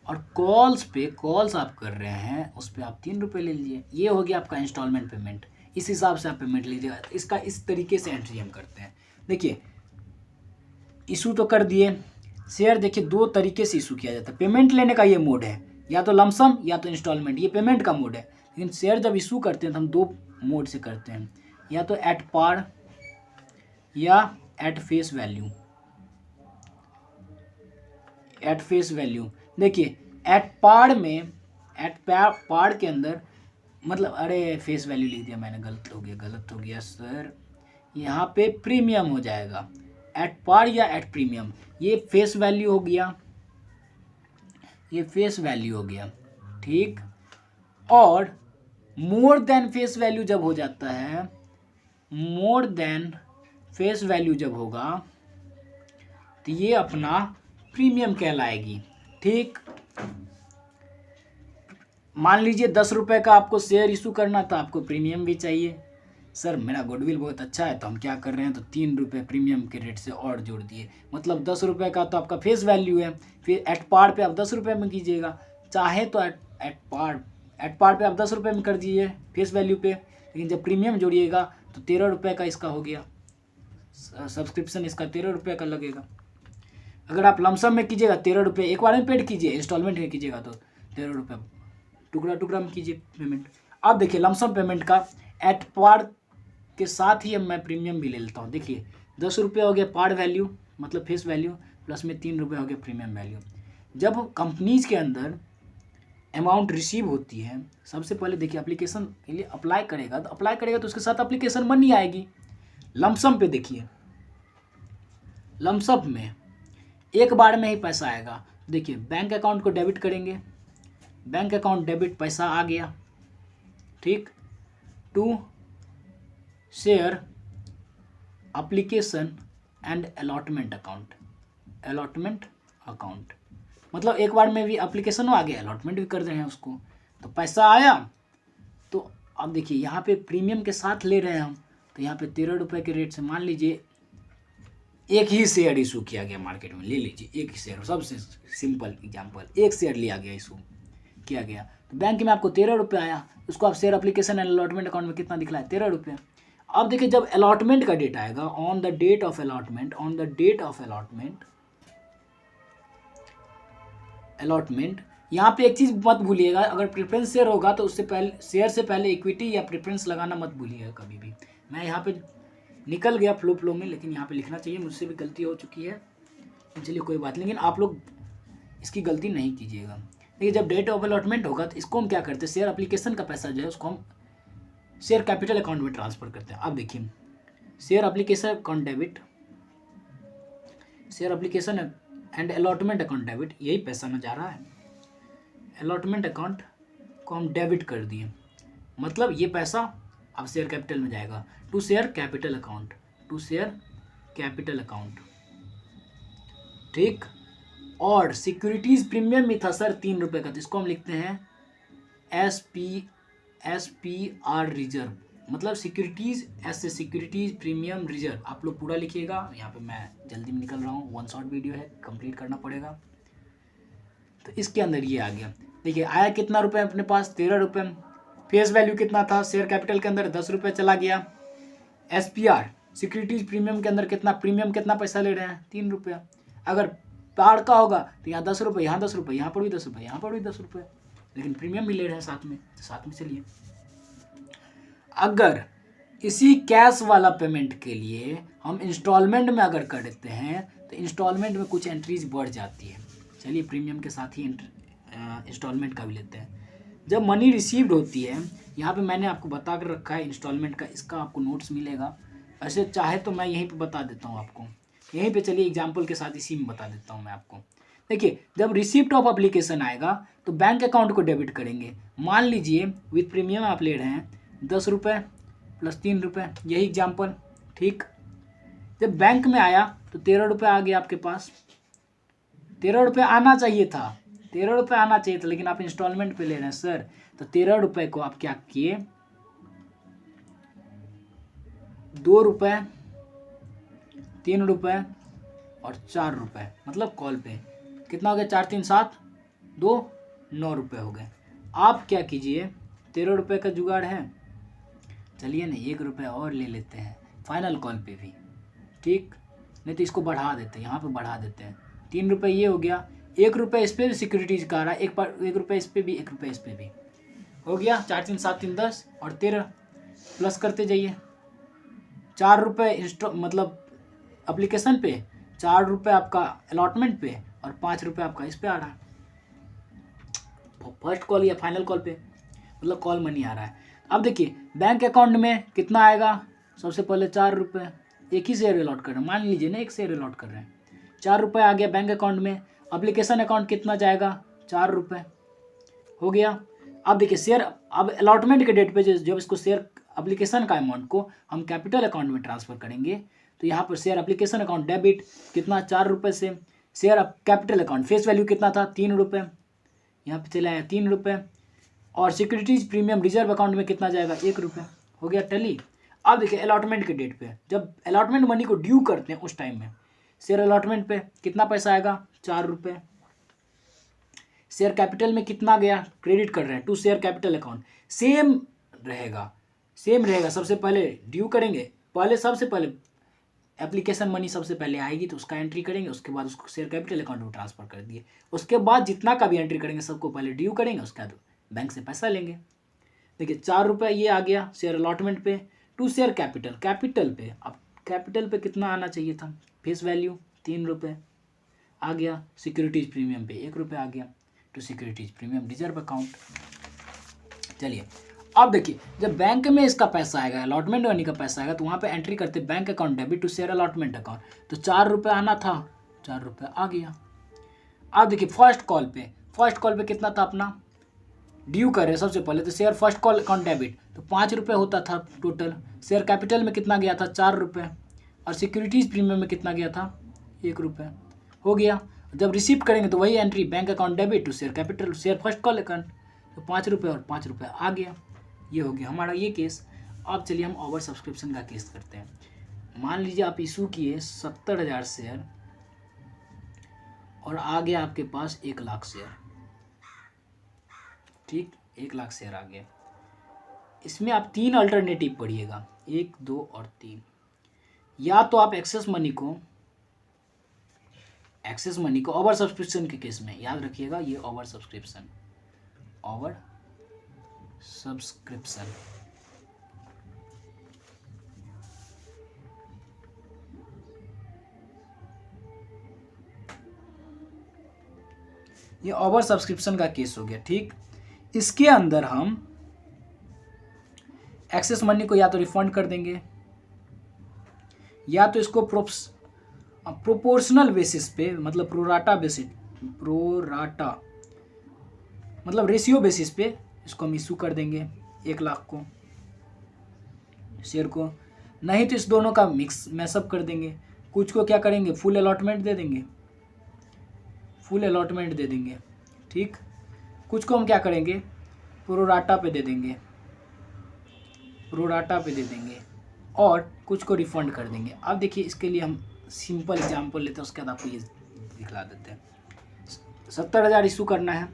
और कॉल्स आप कर रहे हैं उस पर आप 3 रुपये ले लीजिए। ये हो गया आपका इंस्टॉलमेंट पेमेंट। इस हिसाब से आप पेमेंट लीजिएगा। इसका इस तरीके से एंट्री हम करते हैं। देखिए इशू तो कर दिए शेयर। देखिए दो तरीके से इशू किया जाता है। पेमेंट लेने का ये मोड है, या तो लमसम या तो इंस्टॉलमेंट, ये पेमेंट का मोड है। लेकिन शेयर जब इशू करते हैं तो हम 2 मोड से करते हैं, या तो एट पार या एट फेस वैल्यू। देखिए एट पार के अंदर मतलब, अरे फेस वैल्यू लिख दिया मैंने, गलत हो गया सर। यहाँ पे प्रीमियम हो जाएगा, एट पार या एट प्रीमियम। ये फेस वैल्यू हो गया, ठीक। और मोर देन फेस वैल्यू जब हो जाता है, मोर देन फेस वैल्यू जब होगा तो ये अपना प्रीमियम कहलाएगी, ठीक। मान लीजिए 10 रुपये का आपको शेयर इशू करना था, आपको प्रीमियम भी चाहिए। सर मेरा गुडविल बहुत अच्छा है तो हम क्या कर रहे हैं, तो 3 रुपये प्रीमियम के रेट से और जोड़ दिए। मतलब 10 रुपये का तो आपका फेस वैल्यू है, फिर एट पार पे आप 10 रुपये में कीजिएगा। चाहे तो एट पार पे आप 10 रुपये में कर दीजिए फेस वैल्यू पे, लेकिन जब प्रीमियम जोड़िएगा तो 13 रुपये का इसका हो गया सब्सक्रिप्शन, इसका 13 रुपये का लगेगा। अगर आप लमसम में कीजिएगा 13 रुपये एक बार में पेड कीजिए, इंस्टॉलमेंट में कीजिएगा तो 13 रुपये टुकड़ा में कीजिए पेमेंट। अब देखिए लमसम पेमेंट का एट पार के साथ ही अब मैं प्रीमियम भी ले लेता हूँ। देखिए 10 रुपये हो गया पार वैल्यू मतलब फेस वैल्यू, प्लस में 3 रुपये हो गया प्रीमियम वैल्यू। जब कंपनीज के अंदर अमाउंट रिसीव होती है, सबसे पहले देखिए एप्लीकेशन के लिए अप्लाई करेगा तो उसके साथ एप्लीकेशन मनी आएगी। लमसम पे देखिए लमसम में एक बार में ही पैसा आएगा। देखिए बैंक अकाउंट को डेबिट करेंगे, बैंक अकाउंट डेबिट, पैसा आ गया, ठीक। To share application and allotment account, allotment account मतलब एक बार में भी एप्लीकेशन आ गया, अलॉटमेंट भी कर रहे हैं उसको, तो पैसा आया। तो अब देखिए यहाँ पे प्रीमियम के साथ ले रहे हैं हम, तो यहाँ पे 13 रुपये के रेट से मान लीजिए एक ही शेयर इशू किया गया मार्केट में, ले लीजिए एक ही शेयर, सबसे सिंपल एग्जांपल, एक शेयर लिया गया, इशू किया गया, तो बैंक में आपको 13 रुपये आया, उसको आप share application and allotment account में कितना दिखला है, 13 रुपये। अब देखिए जब अलॉटमेंट का डेट आएगा, on the date of allotment, on the date of allotment, allotment, यहाँ पे एक चीज़ मत भूलिएगा, अगर प्रेफरेंस शेयर होगा तो उससे पहले, शेयर से पहले इक्विटी या प्रेफरेंस लगाना मत भूलिएगा कभी भी। मैं यहाँ पे निकल गया फ्लो में, लेकिन यहाँ पे लिखना चाहिए, मुझसे भी गलती हो चुकी है, चलिए कोई बात नहीं, लेकिन आप लोग इसकी गलती नहीं कीजिएगा। देखिए जब डेट ऑफ अलॉटमेंट होगा तो इसको हम क्या करते हैं, शेयर एप्लीकेशन का पैसा जो है उसको हम शेयर कैपिटल अकाउंट में ट्रांसफ़र करते हैं। अब देखिए share application account debit, share application and allotment account debit, यही पैसा में जा रहा है, अलॉटमेंट अकाउंट को हम डेबिट कर दिए, मतलब ये पैसा अब शेयर कैपिटल में जाएगा, to share capital account, to share capital account, ठीक। और सिक्योरिटीज़ प्रीमियम भी था सर 3 रुपये का, तो इसको हम लिखते हैं SPR रिजर्व, मतलब सिक्योरिटीज़, ऐसे सिक्योरिटीज़ प्रीमियम रिजर्व, आप लोग पूरा लिखिएगा। यहाँ पे मैं जल्दी में निकल रहा हूँ, 1 शॉर्ट वीडियो है, कंप्लीट करना पड़ेगा। तो इसके अंदर ये आ गया, देखिए आया कितना रुपए अपने पास, 13 रुपये, फेस वैल्यू कितना था, शेयर कैपिटल के अंदर 10 रुपये चला गया, SPR सिक्योरिटीज़ प्रीमियम के अंदर कितना, प्रीमियम कितना पैसा ले रहे हैं, 3 रुपये, अगर पार का होगा तो यहाँ 10 रुपये, यहाँ 10 रुपये, यहाँ पर भी 10 रुपये, यहाँ पर भी 10 रुपये, लेकिन प्रीमियम भी ले रहे हैं साथ में, तो साथ में चलिए। अगर इसी कैश वाला पेमेंट के लिए हम इंस्टॉलमेंट में अगर कर देते हैं तो इंस्टॉलमेंट में कुछ एंट्रीज बढ़ जाती है, चलिए प्रीमियम के साथ ही इंस्टॉलमेंट का भी लेते हैं। जब मनी रिसीव्ड होती है, यहाँ पे मैंने आपको बता कर रखा है इंस्टॉलमेंट का, इसका आपको नोट्स मिलेगा, ऐसे चाहे तो मैं यहीं पे बता देता हूँ आपको, यहीं पे चलिए एग्जांपल के साथ इसी में बता देता हूँ मैं आपको। देखिए जब रिसिप्ट ऑफ एप्लीकेशन आएगा तो बैंक अकाउंट को डेबिट करेंगे, मान लीजिए विथ प्रीमियम आप ले रहे हैं 10 रुपये प्लस 3 रुपये, यही एग्जांपल, ठीक। जब बैंक में आया तो 13 रुपये आ गया आपके पास, 13 रुपये आना चाहिए था, 13 रुपये आना चाहिए था, लेकिन आप इंस्टॉलमेंट पे ले रहे हैं सर, तो 13 रुपये को आप क्या किए, 2 रुपये, 3 रुपये और 4 रुपये, मतलब कॉल पे कितना हो गया, 4 3 7 2 9 रुपये हो गए। आप क्या कीजिए, 13 रुपये का जुगाड़ है, चलिए ना 1 रुपये और ले लेते हैं फाइनल कॉल पे भी, ठीक, नहीं तो इसको बढ़ा देते हैं, यहाँ पे बढ़ा देते हैं, 3 रुपये ये हो गया, 1 रुपये इस पर भी सिक्योरिटीज का आ रहा है, 1 रुपये इस पर भी, 1 रुपये इस पर भी हो गया, 4 3 7 3 10 और 13 प्लस करते जाइए, 4 रुपये मतलब एप्लीकेशन पे, 4 रुपये आपका अलॉटमेंट पे और 5 रुपये आपका इस पे आ रहा है, फर्स्ट कॉल या फाइनल कॉल पे, मतलब कॉल मनी आ रहा है। अब देखिए बैंक अकाउंट में कितना आएगा, सबसे पहले 4 रुपये, एक ही शेयर अलॉट कर रहे हैं, मान लीजिए ना एक शेयर अलॉट कर रहे हैं, 4 रुपये आ गया बैंक अकाउंट में, एप्लीकेशन अकाउंट कितना जाएगा, 4 रुपये हो गया। अब देखिए शेयर, अब अलॉटमेंट के डेट पे जब इसको शेयर एप्लीकेशन का अमाउंट को हम कैपिटल अकाउंट में ट्रांसफ़र करेंगे, तो यहाँ पर शेयर एप्लीकेशन अकाउंट डेबिट कितना, 4 रुपये से, share capital account face value कितना था, 3 रुपये, यहाँ पे चला आया 3 रुपये, और सिक्योरिटीज प्रीमियम रिजर्व अकाउंट में कितना जाएगा, 1 रुपये, हो गया टैली। अब देखिए अलॉटमेंट के डेट पे, जब अलॉटमेंट मनी को ड्यू करते हैं उस टाइम में शेयर अलॉटमेंट पे कितना पैसा आएगा, 4 रुपये, शेयर कैपिटल में कितना गया, क्रेडिट कर रहे हैं to share capital account, same रहेगा, सेम रहेगा, सबसे पहले ड्यू करेंगे, पहले सबसे पहले एप्लीकेशन मनी सबसे पहले आएगी तो उसका एंट्री करेंगे, उसके बाद उसको शेयर कैपिटल अकाउंट में ट्रांसफ़र कर दिए, उसके बाद जितना का भी एंट्री करेंगे सबको पहले ड्यू करेंगे, उसके बाद बैंक से पैसा लेंगे। देखिए 4 रुपये ये आ गया शेयर अलॉटमेंट पे, टू शेयर कैपिटल, कैपिटल पे, अब कैपिटल पे कितना आना चाहिए था, फेस वैल्यू 3 रुपये आ गया, सिक्योरिटीज प्रीमियम पे 1 रुपये आ गया, to securities premium reserve account. चलिए अब देखिए जब बैंक में इसका पैसा आएगा, अलॉटमेंट मनी का पैसा आएगा, तो वहाँ पे एंट्री करते bank account debit to share allotment account, तो 4 रुपये आना था, 4 रुपये आ गया। अब देखिए फर्स्ट कॉल पे कितना था अपना ड्यू कर रहे हैं सबसे पहले, तो share first call account debit तो 5 रुपये होता था टोटल। शेयर कैपिटल में कितना गया था 4 रुपये, और सिक्योरिटीज़ प्रीमियम में कितना गया था 1 रुपये, हो गया। जब रिसीव करेंगे तो वही entry bank account debit to share capital share first call account, तो 5 रुपये और 5 रुपये आ गया। ये हो गया हमारा ये केस। अब चलिए हम ओवर सब्सक्रिप्शन का केस करते हैं। मान लीजिए आप इशू किए 70,000 शेयर और आ गया आपके पास 1 लाख शेयर, ठीक 1 लाख शेयर आ गया। इसमें आप 3 अल्टरनेटिव पढ़िएगा, 1, 2 और 3। या तो आप एक्सेस मनी को ओवर सब्सक्रिप्शन के केस में याद रखिएगा, ये ओवर सब्सक्रिप्शन ये ओवर सब्सक्रिप्शन का केस हो गया, ठीक। इसके अंदर हम एक्सेस मनी को या तो रिफंड कर देंगे, या तो इसको प्रोपोर्शनल बेसिस पे, मतलब प्रोराटा मतलब रेशियो बेसिस पे इसको हम इशू कर देंगे 1 लाख को शेयर को। नहीं तो इस दोनों का मैसअप कर देंगे। कुछ को क्या करेंगे फुल अलॉटमेंट दे देंगे, ठीक। कुछ को हम क्या करेंगे प्रोराटा पे दे देंगे और कुछ को रिफंड कर देंगे। अब देखिए इसके लिए हम सिंपल एग्जांपल लेते हैं, उसके बाद आपको ये दिखला देते हैं। 70,000 इशू करना है,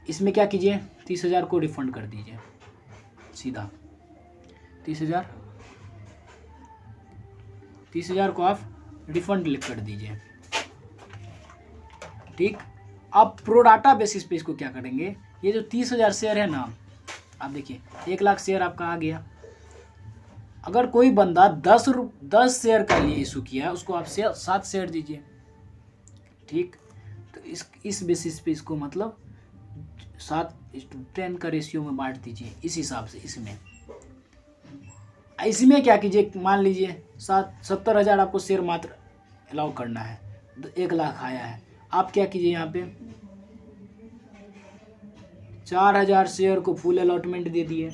इसमें क्या कीजिए 30,000 को रिफंड कर दीजिए सीधा, 30,000 को आप रिफंड कर दीजिए, ठीक। अब प्रोडाटा बेसिस पे इसको क्या करेंगे, ये जो 30,000 शेयर है ना, आप देखिए 1 लाख शेयर आपका आ गया। अगर कोई बंदा 10 शेयर का लिए इशू किया, उसको आप 7 शेयर दीजिए, ठीक। तो इस बेसिस पे इसको मतलब 7:10 का रेशियो में बांट दीजिए इस हिसाब से। इसमें क्या कीजिए, मान लीजिए 70,000 आपको शेयर मात्र अलाउ करना है, तो 1 लाख आया है। आप क्या कीजिए यहाँ पे 4,000 शेयर को फुल अलॉटमेंट दे दिए,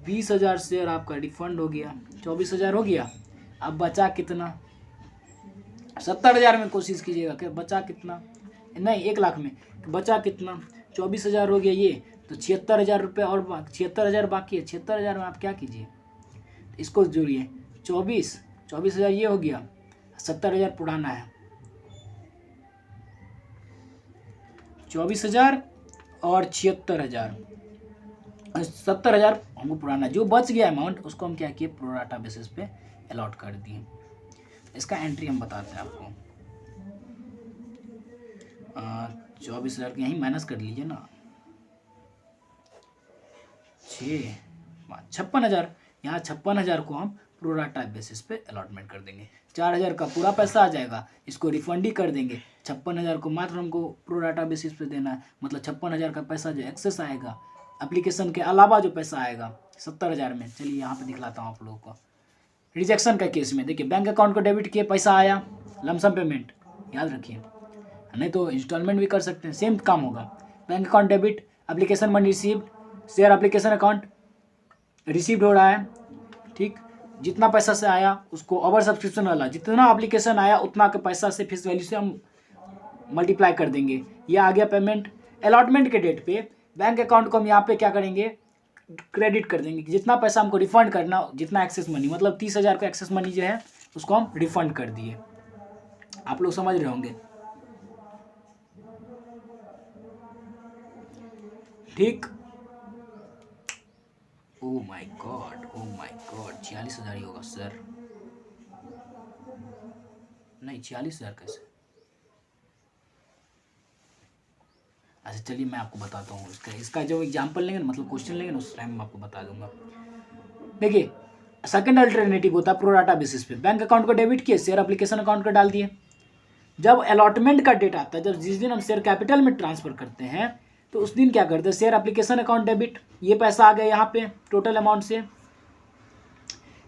20,000 शेयर आपका रिफंड हो गया, 24,000 हो गया। अब बचा कितना, 70,000 में कोशिश कीजिएगा कि बचा कितना, नहीं 1 लाख में बचा कितना, 24,000 हो गया ये, तो 76,000 रुपये और 76,000 बाकी है। 76,000 में आप क्या कीजिए इसको जोड़िए, 24,000 ये हो गया, 70,000 पुराना है, 24,000 और 76,000, 70,000 हमको पुराना। जो बच गया अमाउंट उसको हम क्या किए प्रोराटा बेसिस पे अलॉट कर दिए। इसका एंट्री हम बताते हैं आपको। 24,000 के यहीं माइनस कर लीजिए ना, 56,000, यहाँ 56,000 को हम प्रोराटा बेसिस पे अलॉटमेंट कर देंगे। 4,000 का पूरा पैसा आ जाएगा, इसको रिफंड ही कर देंगे। 56,000 को मात्र हमको प्रोराटा बेसिस पे देना है, मतलब 56,000 का पैसा जो एक्सेस आएगा एप्लीकेशन के अलावा जो पैसा आएगा 70,000 में। चलिए यहाँ पे दिखलाता हूँ आप लोगों को। रिजेक्शन का केस में देखिए बैंक अकाउंट को डेबिट किए, पैसा आया, लमसम पेमेंट याद रखिए, नहीं तो इंस्टॉलमेंट भी कर सकते हैं, सेम काम होगा। Bank account debit, application money received, share application account received हो रहा है, ठीक। जितना पैसा से आया उसको ओवर सब्सक्रिप्शन वाला, जितना एप्लीकेशन आया उतना के पैसा से फेस वैल्यू से हम मल्टीप्लाई कर देंगे। ये आ गया पेमेंट। अलॉटमेंट के डेट पे बैंक अकाउंट को हम यहाँ पे क्या करेंगे क्रेडिट कर देंगे, जितना पैसा हमको रिफंड करना, जितना एक्सेस मनी, मतलब 30,000 का एक्सेस मनी जो है उसको हम रिफंड कर दिए। आप लोग समझ रहे होंगे, ठीक। ओ माय गॉड 46,000 ही होगा सर, नहीं 46,000 कैसे। अच्छा चलिए मैं आपको बताता हूँ इसका जो एग्जांपल लेंगे ना, मतलब क्वेश्चन लेंगे ना, उस टाइम मैं आपको बता दूंगा। देखिए सेकंड अल्टरनेटिव होता है प्रोराटा बेसिस पे, बैंक अकाउंट को डेबिट किए, शेयर एप्लीकेशन अकाउंट को डाल दिए। जब अलॉटमेंट का डेट आता है, जब जिस दिन हम शेयर कैपिटल में ट्रांसफर करते हैं, तो उस दिन क्या करते हैं, शेयर एप्लीकेशन अकाउंट डेबिट, ये पैसा आ गया यहाँ पे टोटल अमाउंट से।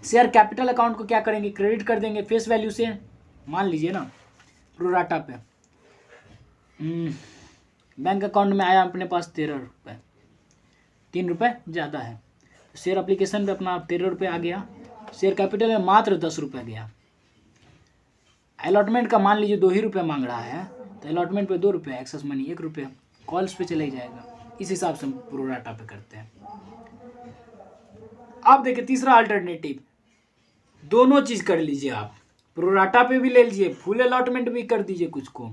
शेयर कैपिटल अकाउंट को क्या करेंगे, क्रेडिट कर देंगे फेस वैल्यू से, मान लीजिए ना प्रोराटा पे बैंक अकाउंट में आया अपने पास 13 रुपये, 3 रुपये ज़्यादा है, शेयर एप्लीकेशन पे अपना 13 रुपये आ गया, शेयर कैपिटल में मात्र 10 रुपये गया। अलॉटमेंट का मान लीजिए 2 ही रुपये मांग रहा है, तो अलॉटमेंट पे 2 रुपये, एक्सेस मनी 1 रुपये, कॉल्स पे चले जाएगा। इस हिसाब से हम प्रोराटा पे करते हैं। अब देखिए तीसरा अल्टरनेटिव, दोनों चीज़ कर लीजिए आप, प्रोराटा पे भी ले लीजिए, फुल अलॉटमेंट भी कर दीजिए कुछ को,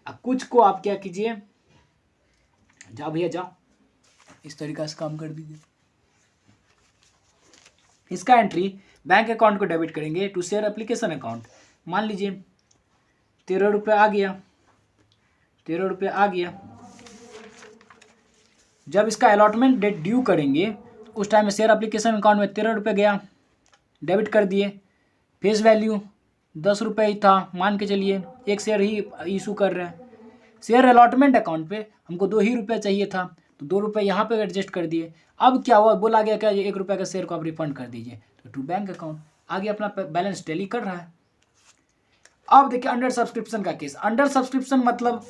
अब कुछ को आप क्या कीजिए, जाओ भैया जाओ, इस तरीका से काम कर दीजिए। इसका एंट्री बैंक अकाउंट को डेबिट करेंगे टू शेयर एप्लीकेशन अकाउंट, मान लीजिए 13 रुपये आ गया, 13 रुपये आ गया। जब इसका अलॉटमेंट डेट ड्यू करेंगे उस टाइम में शेयर एप्लीकेशन अकाउंट में 13 रुपये गया, डेबिट कर दिए। फेस वैल्यू 10 रुपये ही था, मान के चलिए एक शेयर ही इशू कर रहे हैं। शेयर अलॉटमेंट अकाउंट पे हमको 2 ही रुपये चाहिए था, तो 2 रुपये यहाँ पे एडजस्ट कर दिए। अब क्या हुआ, बोला गया क्या 1 रुपये का शेयर को आप रिफंड कर दीजिए, तो टू बैंक अकाउंट आगे अपना बैलेंस टैली कर रहा है। अब देखिए अंडर सब्सक्रिप्शन का केस, अंडर सब्सक्रिप्शन मतलब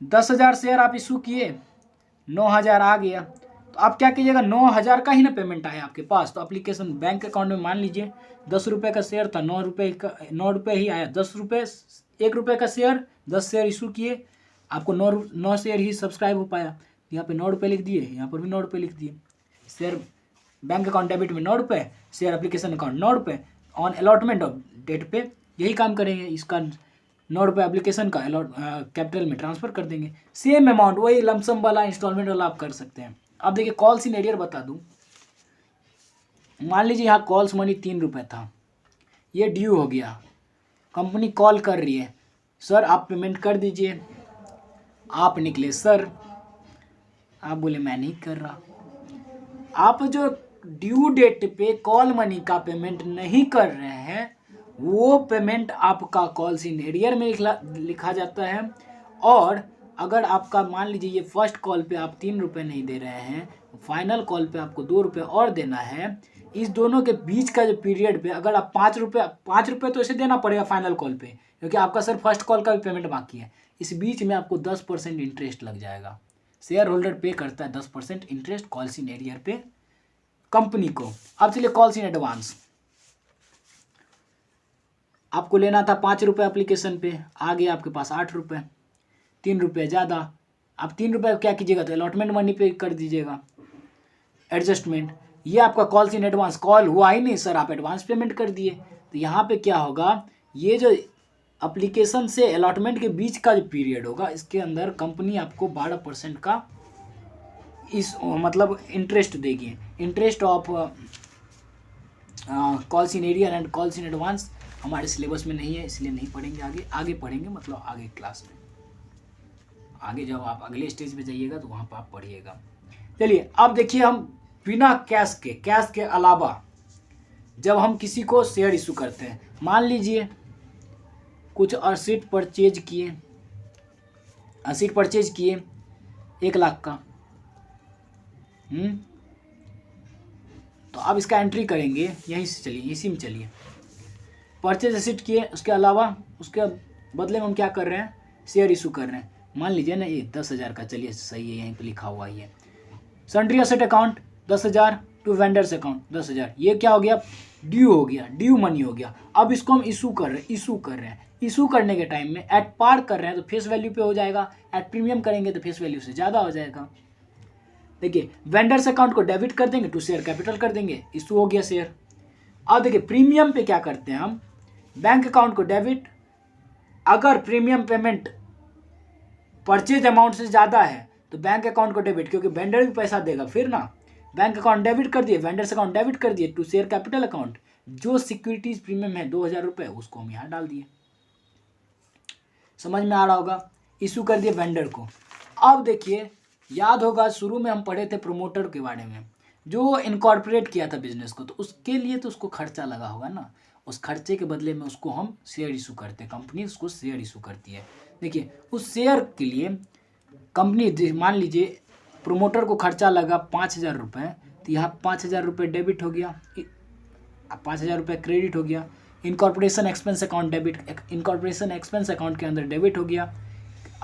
10,000 शेयर आप इशू किए, 9,000 आ गया, तो आप क्या कीजिएगा, 9,000 का ही ना पेमेंट आया आपके पास, तो एप्लीकेशन बैंक अकाउंट में मान लीजिए 10 रुपये का शेयर था, 9 रुपये ही आया, 10 रुपये 1 रुपये का शेयर 10 शेयर इशू किए, आपको 9 शेयर ही सब्सक्राइब हो पाया, यहाँ पे 9 रुपये लिख दिए, यहाँ पर भी 9 रुपये लिख दिए। शेयर बैंक अकाउंट डेबिट में 9 रुपये, शेयर एप्लीकेशन अकाउंट 9 रुपये, ऑन अलॉटमेंट ऑफ डेट पे यही काम करेंगे, इसका 9 रुपये एप्लीकेशन का कैपिटल में ट्रांसफ़र कर देंगे। सेम अमाउंट वही लमसम वाला इंस्टॉलमेंट वाला आप कर सकते हैं। अब देखिए कॉल सिनेरियर बता दूं, मान लीजिए यहाँ कॉल्स मनी 3 रुपये था, ये ड्यू हो गया, कंपनी कॉल कर रही है, सर आप पेमेंट कर दीजिए, आप निकले सर, आप बोले मैं नहीं कर रहा। आप जो ड्यू डेट पे कॉल मनी का पेमेंट नहीं कर रहे हैं, वो पेमेंट आपका कॉल सिनेरियर में लिखा जाता है। और अगर आपका मान लीजिए ये फर्स्ट कॉल पे आप 3 रुपये नहीं दे रहे हैं, फाइनल कॉल पे आपको 2 रुपये और देना है, इस दोनों के बीच का जो पीरियड पे अगर आप 5 रुपये तो ऐसे देना पड़ेगा फाइनल कॉल पे, क्योंकि आपका सर फर्स्ट कॉल का भी पेमेंट बाकी है, इस बीच में आपको 10% इंटरेस्ट लग जाएगा। शेयर होल्डर पे करता है 10% इंटरेस्ट कॉल सिनेरियर पे कंपनी को। अब चलिए कॉल्स इन एडवांस, आपको लेना था 5 रुपये एप्लीकेशन पे, आ गया आपके पास 8 रुपये, 3 रुपये ज़्यादा। आप 3 रुपये क्या कीजिएगा, तो अलॉटमेंट मनी पे कर दीजिएगा एडजस्टमेंट। ये आपका कॉल्स इन एडवांस, कॉल हुआ ही नहीं सर, आप एडवांस पेमेंट कर दिए, तो यहाँ पे क्या होगा, ये जो एप्लीकेशन से अलॉटमेंट के बीच का जो पीरियड होगा, इसके अंदर कंपनी आपको 12% का इस मतलब इंटरेस्ट देगी। Interest of calls in arrear and calls in advance हमारे सिलेबस में नहीं है, इसलिए नहीं पढ़ेंगे, आगे पढ़ेंगे, मतलब आगे क्लास में, आगे जब आप अगले स्टेज पे जाइएगा तो वहाँ पर आप पढ़िएगा। चलिए अब देखिए, हम बिना कैश के अलावा जब हम किसी को शेयर इशू करते हैं, मान लीजिए कुछ असेट परचेज किए 1 लाख का, तो अब इसका एंट्री करेंगे यहीं से, चलिए इसी में चलिए, परचेज एसेट किए, उसके अलावा उसके बदले में हम क्या कर रहे हैं, शेयर इशू कर रहे हैं। मान लीजिए ना ये 10,000 का, चलिए सही है, यहीं पे लिखा हुआ ही है, sundry asset account 10,000 to vendors account 10,000, ये क्या हो गया, ड्यू हो गया, ड्यू मनी हो गया। अब इसको हम इशू कर रहे हैं, इशू करने के टाइम में एट पार कर रहे हैं तो फेस वैल्यू पे हो जाएगा, एट प्रीमियम करेंगे तो फेस वैल्यू से ज़्यादा हो जाएगा। देखिए वेंडर्स अकाउंट को डेबिट कर देंगे टू शेयर कैपिटल कर देंगे, इशू हो गया शेयर। अब देखिए प्रीमियम पे क्या करते हैं हम, बैंक अकाउंट को डेबिट, अगर प्रीमियम पेमेंट परचेज अमाउंट से ज़्यादा है तो बैंक अकाउंट को डेबिट, क्योंकि वेंडर भी पैसा देगा फिर ना, बैंक अकाउंट डेबिट कर दिए, वेंडर्स अकाउंट डेबिट कर दिए टू शेयर कैपिटल अकाउंट, जो सिक्योरिटीज प्रीमियम है 2,000 रुपये उसको हम यहाँ डाल दिए। समझ में आ रहा होगा, इशू कर दिए वेंडर को। अब देखिए याद होगा शुरू में हम पढ़े थे प्रोमोटर के बारे में, जो इनकॉर्पोरेट किया था बिजनेस को, तो उसके लिए तो उसको खर्चा लगा होगा ना, उस खर्चे के बदले में उसको हम शेयर इशू करते हैं, कंपनी उसको शेयर इशू करती है। देखिए उस शेयर के लिए कंपनी मान लीजिए प्रोमोटर को खर्चा लगा 5,000 रुपये, तो यहाँ 5,000 रुपये डेबिट हो गया, 5,000 रुपये क्रेडिट हो गया। Incorporation expense account debit, incorporation expense account के अंदर डेबिट हो गया।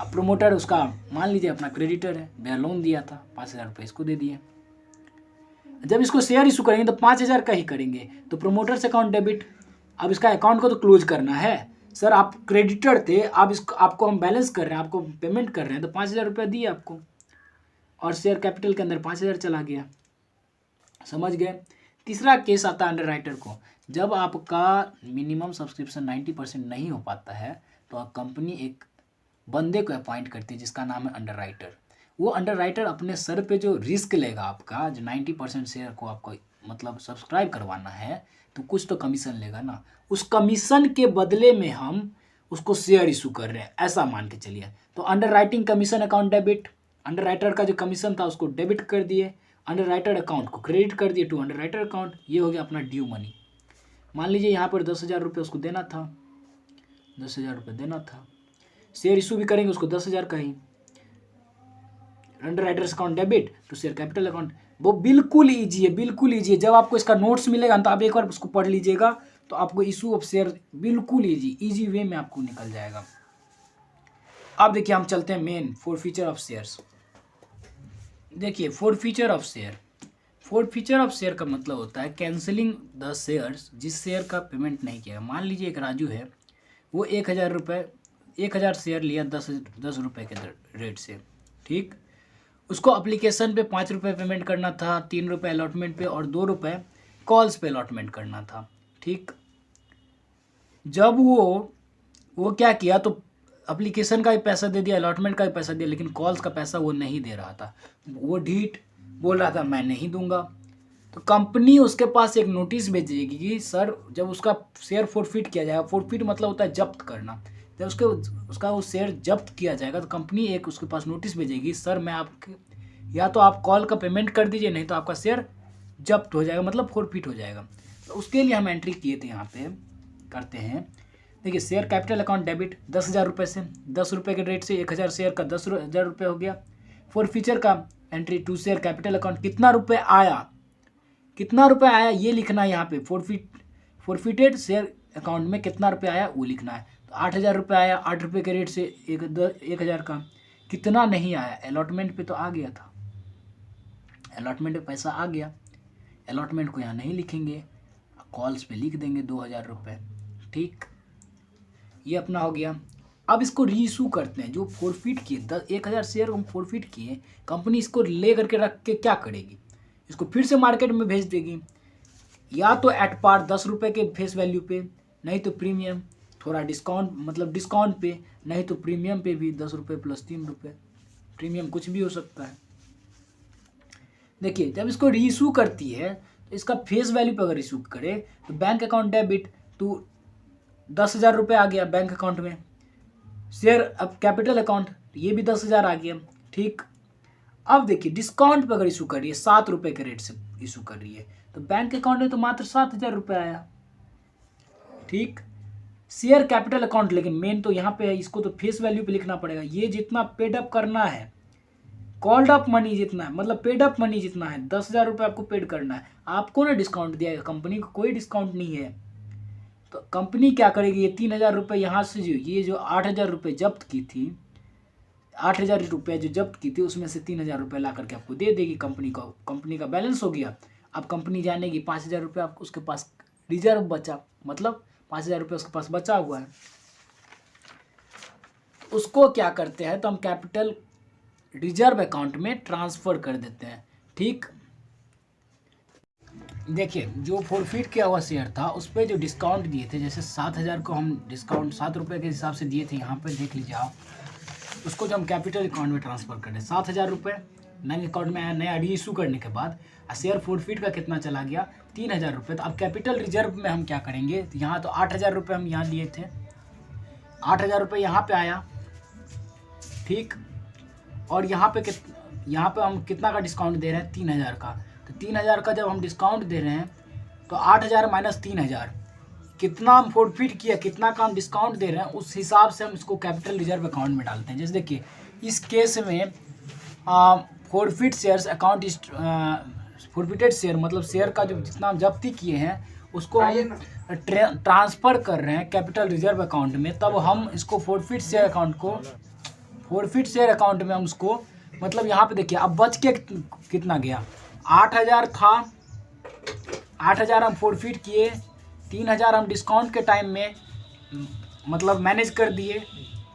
अब प्रोमोटर उसका मान लीजिए अपना क्रेडिटर है, मेरा लोन दिया था 5,000 रुपये, इसको दे दिए। जब इसको शेयर इशू करेंगे तो 5,000 का ही करेंगे, तो प्रोमोटर्स अकाउंट डेबिट। अब इसका अकाउंट को तो क्लोज करना है। सर आप क्रेडिटर थे, आप इसको आपको हम बैलेंस कर रहे हैं, आपको पेमेंट कर रहे हैं, तो 5,000 रुपये दिए आपको, और शेयर कैपिटल के अंदर 5,000 चला गया। समझ गए। तीसरा केस आता है अंडरराइटर को। जब आपका मिनिमम सब्सक्रिप्शन 90% नहीं हो पाता है, तो कंपनी एक बंदे को अपॉइंट करती है जिसका नाम है अंडरराइटर। वो अंडरराइटर अपने सर पे जो रिस्क लेगा आपका, जो 90% शेयर को आपको मतलब सब्सक्राइब करवाना है, तो कुछ तो कमीशन लेगा ना। उस कमीशन के बदले में हम उसको शेयर इशू कर रहे हैं, ऐसा मान के चलिए। तो underwriting commission account debit, underwriter का जो कमीशन था उसको डेबिट कर दिए, अंडरराइटर अकाउंट को क्रेडिट कर दिए टू अंडरराइटर अकाउंट। ये हो गया अपना ड्यू मनी। मान लीजिए यहाँ पर 10,000 रुपये उसको देना था, 10,000 रुपये देना था, शेयर इशू भी करेंगे उसको 10,000 का ही। Underwriters account debit to share capital account. वो बिल्कुल ईजी है, बिल्कुल ईजी है। जब आपको इसका नोट्स मिलेगा तो आप एक बार उसको पढ़ लीजिएगा, तो आपको इशू ऑफ शेयर बिल्कुल ईजी वे में आपको निकल जाएगा। अब देखिए हम चलते हैं मेन फोरफीचर ऑफ शेयर्स। देखिए forfeiture of share, forfeiture of share का मतलब होता है कैंसिलिंग द शेयर्स, जिस शेयर का पेमेंट नहीं किया। मान लीजिए एक राजू है, वो 1,000 रुपये 1,000 शेयर लिया 10 रुपये के रेट से, ठीक। उसको एप्लीकेशन पे 5 रुपये पेमेंट करना था, 3 रुपये अलॉटमेंट पे और 2 रुपये कॉल्स पे अलॉटमेंट करना था, ठीक। जब वो क्या किया, तो एप्लीकेशन का भी पैसा दे दिया, अलॉटमेंट का भी पैसा दिया, लेकिन कॉल्स का पैसा वो नहीं दे रहा था। वो ढीठ बोल रहा था मैं नहीं दूंगा। तो कंपनी उसके पास एक नोटिस भेजेगी कि सर, जब उसका शेयर फोरफिट किया जाएगा, फोरफिट मतलब होता है जब्त करना, जब उसका वो शेयर जब्त किया जाएगा तो कंपनी एक उसके पास नोटिस भेजेगी, सर मैं आपके या तो आप कॉल का पेमेंट कर दीजिए, नहीं तो आपका शेयर जब्त हो जाएगा, मतलब फोरफिट हो जाएगा। तो उसके लिए हम एंट्री किए थे, यहाँ पे करते हैं। देखिए शेयर कैपिटल अकाउंट डेबिट 10,000 रुपये से, 10 रुपये के रेट से 1,000 शेयर का 10,000 रुपये हो गया। फोरफीचर का entry to share capital account, कितना रुपये आया ये लिखना है यहाँ पे। फोरफिटेड शेयर अकाउंट में कितना रुपये आया वो लिखना है। तो 8,000 रुपये आया, 8 रुपये के रेट से 1,000 का। कितना नहीं आया, अलॉटमेंट पे तो आ गया था, अलॉटमेंट पे पैसा आ गया, अलॉटमेंट को यहाँ नहीं लिखेंगे, कॉल्स पे लिख देंगे 2,000 रुपये, ठीक। ये अपना हो गया। अब इसको रीइशू करते हैं, जो फोरफिट किए 1,000 शेयर हम फोरफिट किए, कंपनी इसको ले करके रख के क्या करेगी, इसको फिर से मार्केट में भेज देगी, या तो एट पार 10 रुपये के फेस वैल्यू पे, नहीं तो प्रीमियम थोड़ा डिस्काउंट, मतलब डिस्काउंट पे, नहीं तो प्रीमियम पे भी 10 रुपये प्लस 3 रुपये, प्रीमियम कुछ भी हो सकता है। देखिए जब इसको रीइशू करती है तो इसका फेस वैल्यू पे अगर इशू करे तो बैंक अकाउंट डेबिट टू 10,000 रुपये आ गया बैंक अकाउंट में। शेयर अब कैपिटल अकाउंट, ये भी 10,000 आ गया, ठीक। अब देखिए डिस्काउंट पे अगर इशू कर रही है, 7 रुपये के रेट से इशू कर रही है, तो बैंक अकाउंट में तो मात्र 7,000 रुपये आया, ठीक। शेयर कैपिटल अकाउंट, लेकिन मेन तो यहाँ पे है, इसको तो फेस वैल्यू पे लिखना पड़ेगा। ये जितना पेड अप करना है, कॉल्ड अप मनी जितना है, मतलब पेड अप मनी जितना है, 10,000 रुपये आपको पेड करना है। आपको ना डिस्काउंट दिया है, कंपनी को कोई डिस्काउंट नहीं है। तो कंपनी क्या करेगी, ये 3,000 रुपये यहाँ से जो 8,000 रुपये जब्त की थी, 8,000 रुपये जो जब्त की थी, उसमें से 3,000 रुपये ला करके आपको दे देगी कंपनी को। कंपनी का बैलेंस हो गया। अब कंपनी जानेगी 5,000 रुपये आपको उसके पास रिजर्व बचा, मतलब 5,000 रुपये उसके पास बचा हुआ है। उसको क्या करते हैं, तो हम कैपिटल रिजर्व अकाउंट में ट्रांसफ़र कर देते हैं, ठीक। देखिए जो फोरफिट किया हुआ शेयर था उस पर जो डिस्काउंट दिए थे, जैसे 7,000 को हम डिस्काउंट 7 रुपये के हिसाब से दिए थे, यहाँ पे देख लीजिए आप, उसको जो हम कैपिटल अकाउंट में ट्रांसफ़र कर रहे हैं 7,000 रुपये बैंक अकाउंट में आया, नया रीइशू करने के बाद शेयर फोरफिट का कितना चला गया, 3,000 रुपये। तो अब कैपिटल रिजर्व में हम क्या करेंगे, तो यहाँ तो 8,000 रुपये हम यहाँ लिए थे, 8,000 रुपये यहाँ पे आया, ठीक। और यहाँ पे हम कितना का डिस्काउंट दे रहे हैं, 3,000 का। तो 3,000 का जब हम डिस्काउंट दे रहे हैं तो 8,000 माइनस 3,000 कितना हम फोरफिट किया, कितना का हम डिस्काउंट दे रहे हैं, उस हिसाब से हम इसको कैपिटल रिजर्व अकाउंट में डालते हैं। जैसे देखिए इस केस में forfeit shares account forfeited share मतलब शेयर का जो जितना हम जब्ती किए हैं उसको हम ट्रांसफ़र कर रहे हैं कैपिटल रिजर्व अकाउंट में, तब हम इसको फोरफिट शेयर अकाउंट में हम उसको मतलब यहाँ पे देखिए अब बच के कितना गया, 8,000 था, 8,000 हम फोरफिट किए, 3,000 हम डिस्काउंट के टाइम में मतलब मैनेज कर दिए,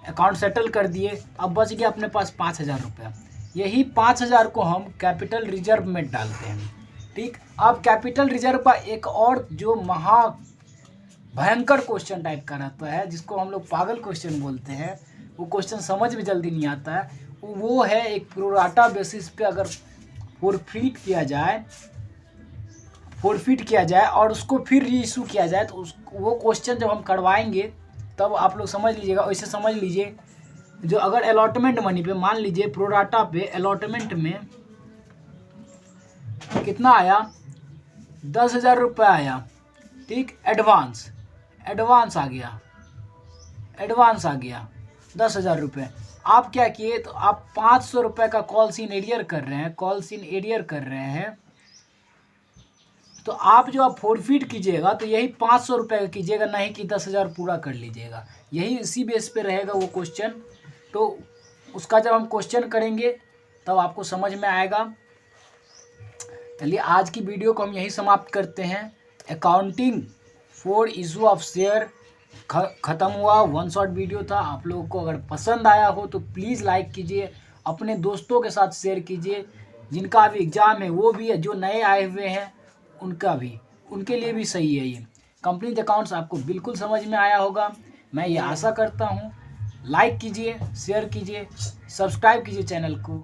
अकाउंट सेटल कर दिए, अब बच गया अपने पास 5,000 रुपया। यही 5,000 को हम कैपिटल रिजर्व में डालते हैं। ठीक, अब कैपिटल रिजर्व का एक और जो महा भयंकर क्वेश्चन टाइप का रहता है, जिसको हम लोग पागल क्वेश्चन बोलते हैं, वो क्वेश्चन समझ में जल्दी नहीं आता है, वो है एक प्रोराटा बेसिस पे अगर फोरफिट किया जाए और उसको फिर री इशू किया जाए, तो वो क्वेश्चन जब हम करवाएंगे तब आप लोग समझ लीजिएगा। वैसे समझ लीजिए जो अगर अलॉटमेंट मनी पे मान लीजिए प्रोराटा पे अलॉटमेंट में कितना आया, 10,000 रुपये आया, ठीक, एडवांस आ गया 10,000 रुपये। आप क्या किए, तो आप 500 रुपये का कॉल्स इन एरियर कर रहे हैं, तो आप जो आप फोरफिट कीजिएगा तो यही 500 रुपये का कीजिएगा, नहीं कि 10,000 पूरा कर लीजिएगा। यही इसी बेस पे रहेगा वो क्वेश्चन। तो उसका जब हम क्वेश्चन करेंगे तब आपको समझ में आएगा। चलिए आज की वीडियो को हम यही समाप्त करते हैं। Accounting for issue of share ख़त्म हुआ, वन शॉट वीडियो था। आप लोगों को अगर पसंद आया हो तो प्लीज़ लाइक कीजिए, अपने दोस्तों के साथ शेयर कीजिए, जिनका अभी एग्ज़ाम है वो भी है, जो नए आए हुए हैं उनके लिए भी सही है। ये कंपनीज अकाउंट्स आपको बिल्कुल समझ में आया होगा, मैं ये आशा करता हूँ। लाइक कीजिए, शेयर कीजिए, सब्सक्राइब कीजिए चैनल को।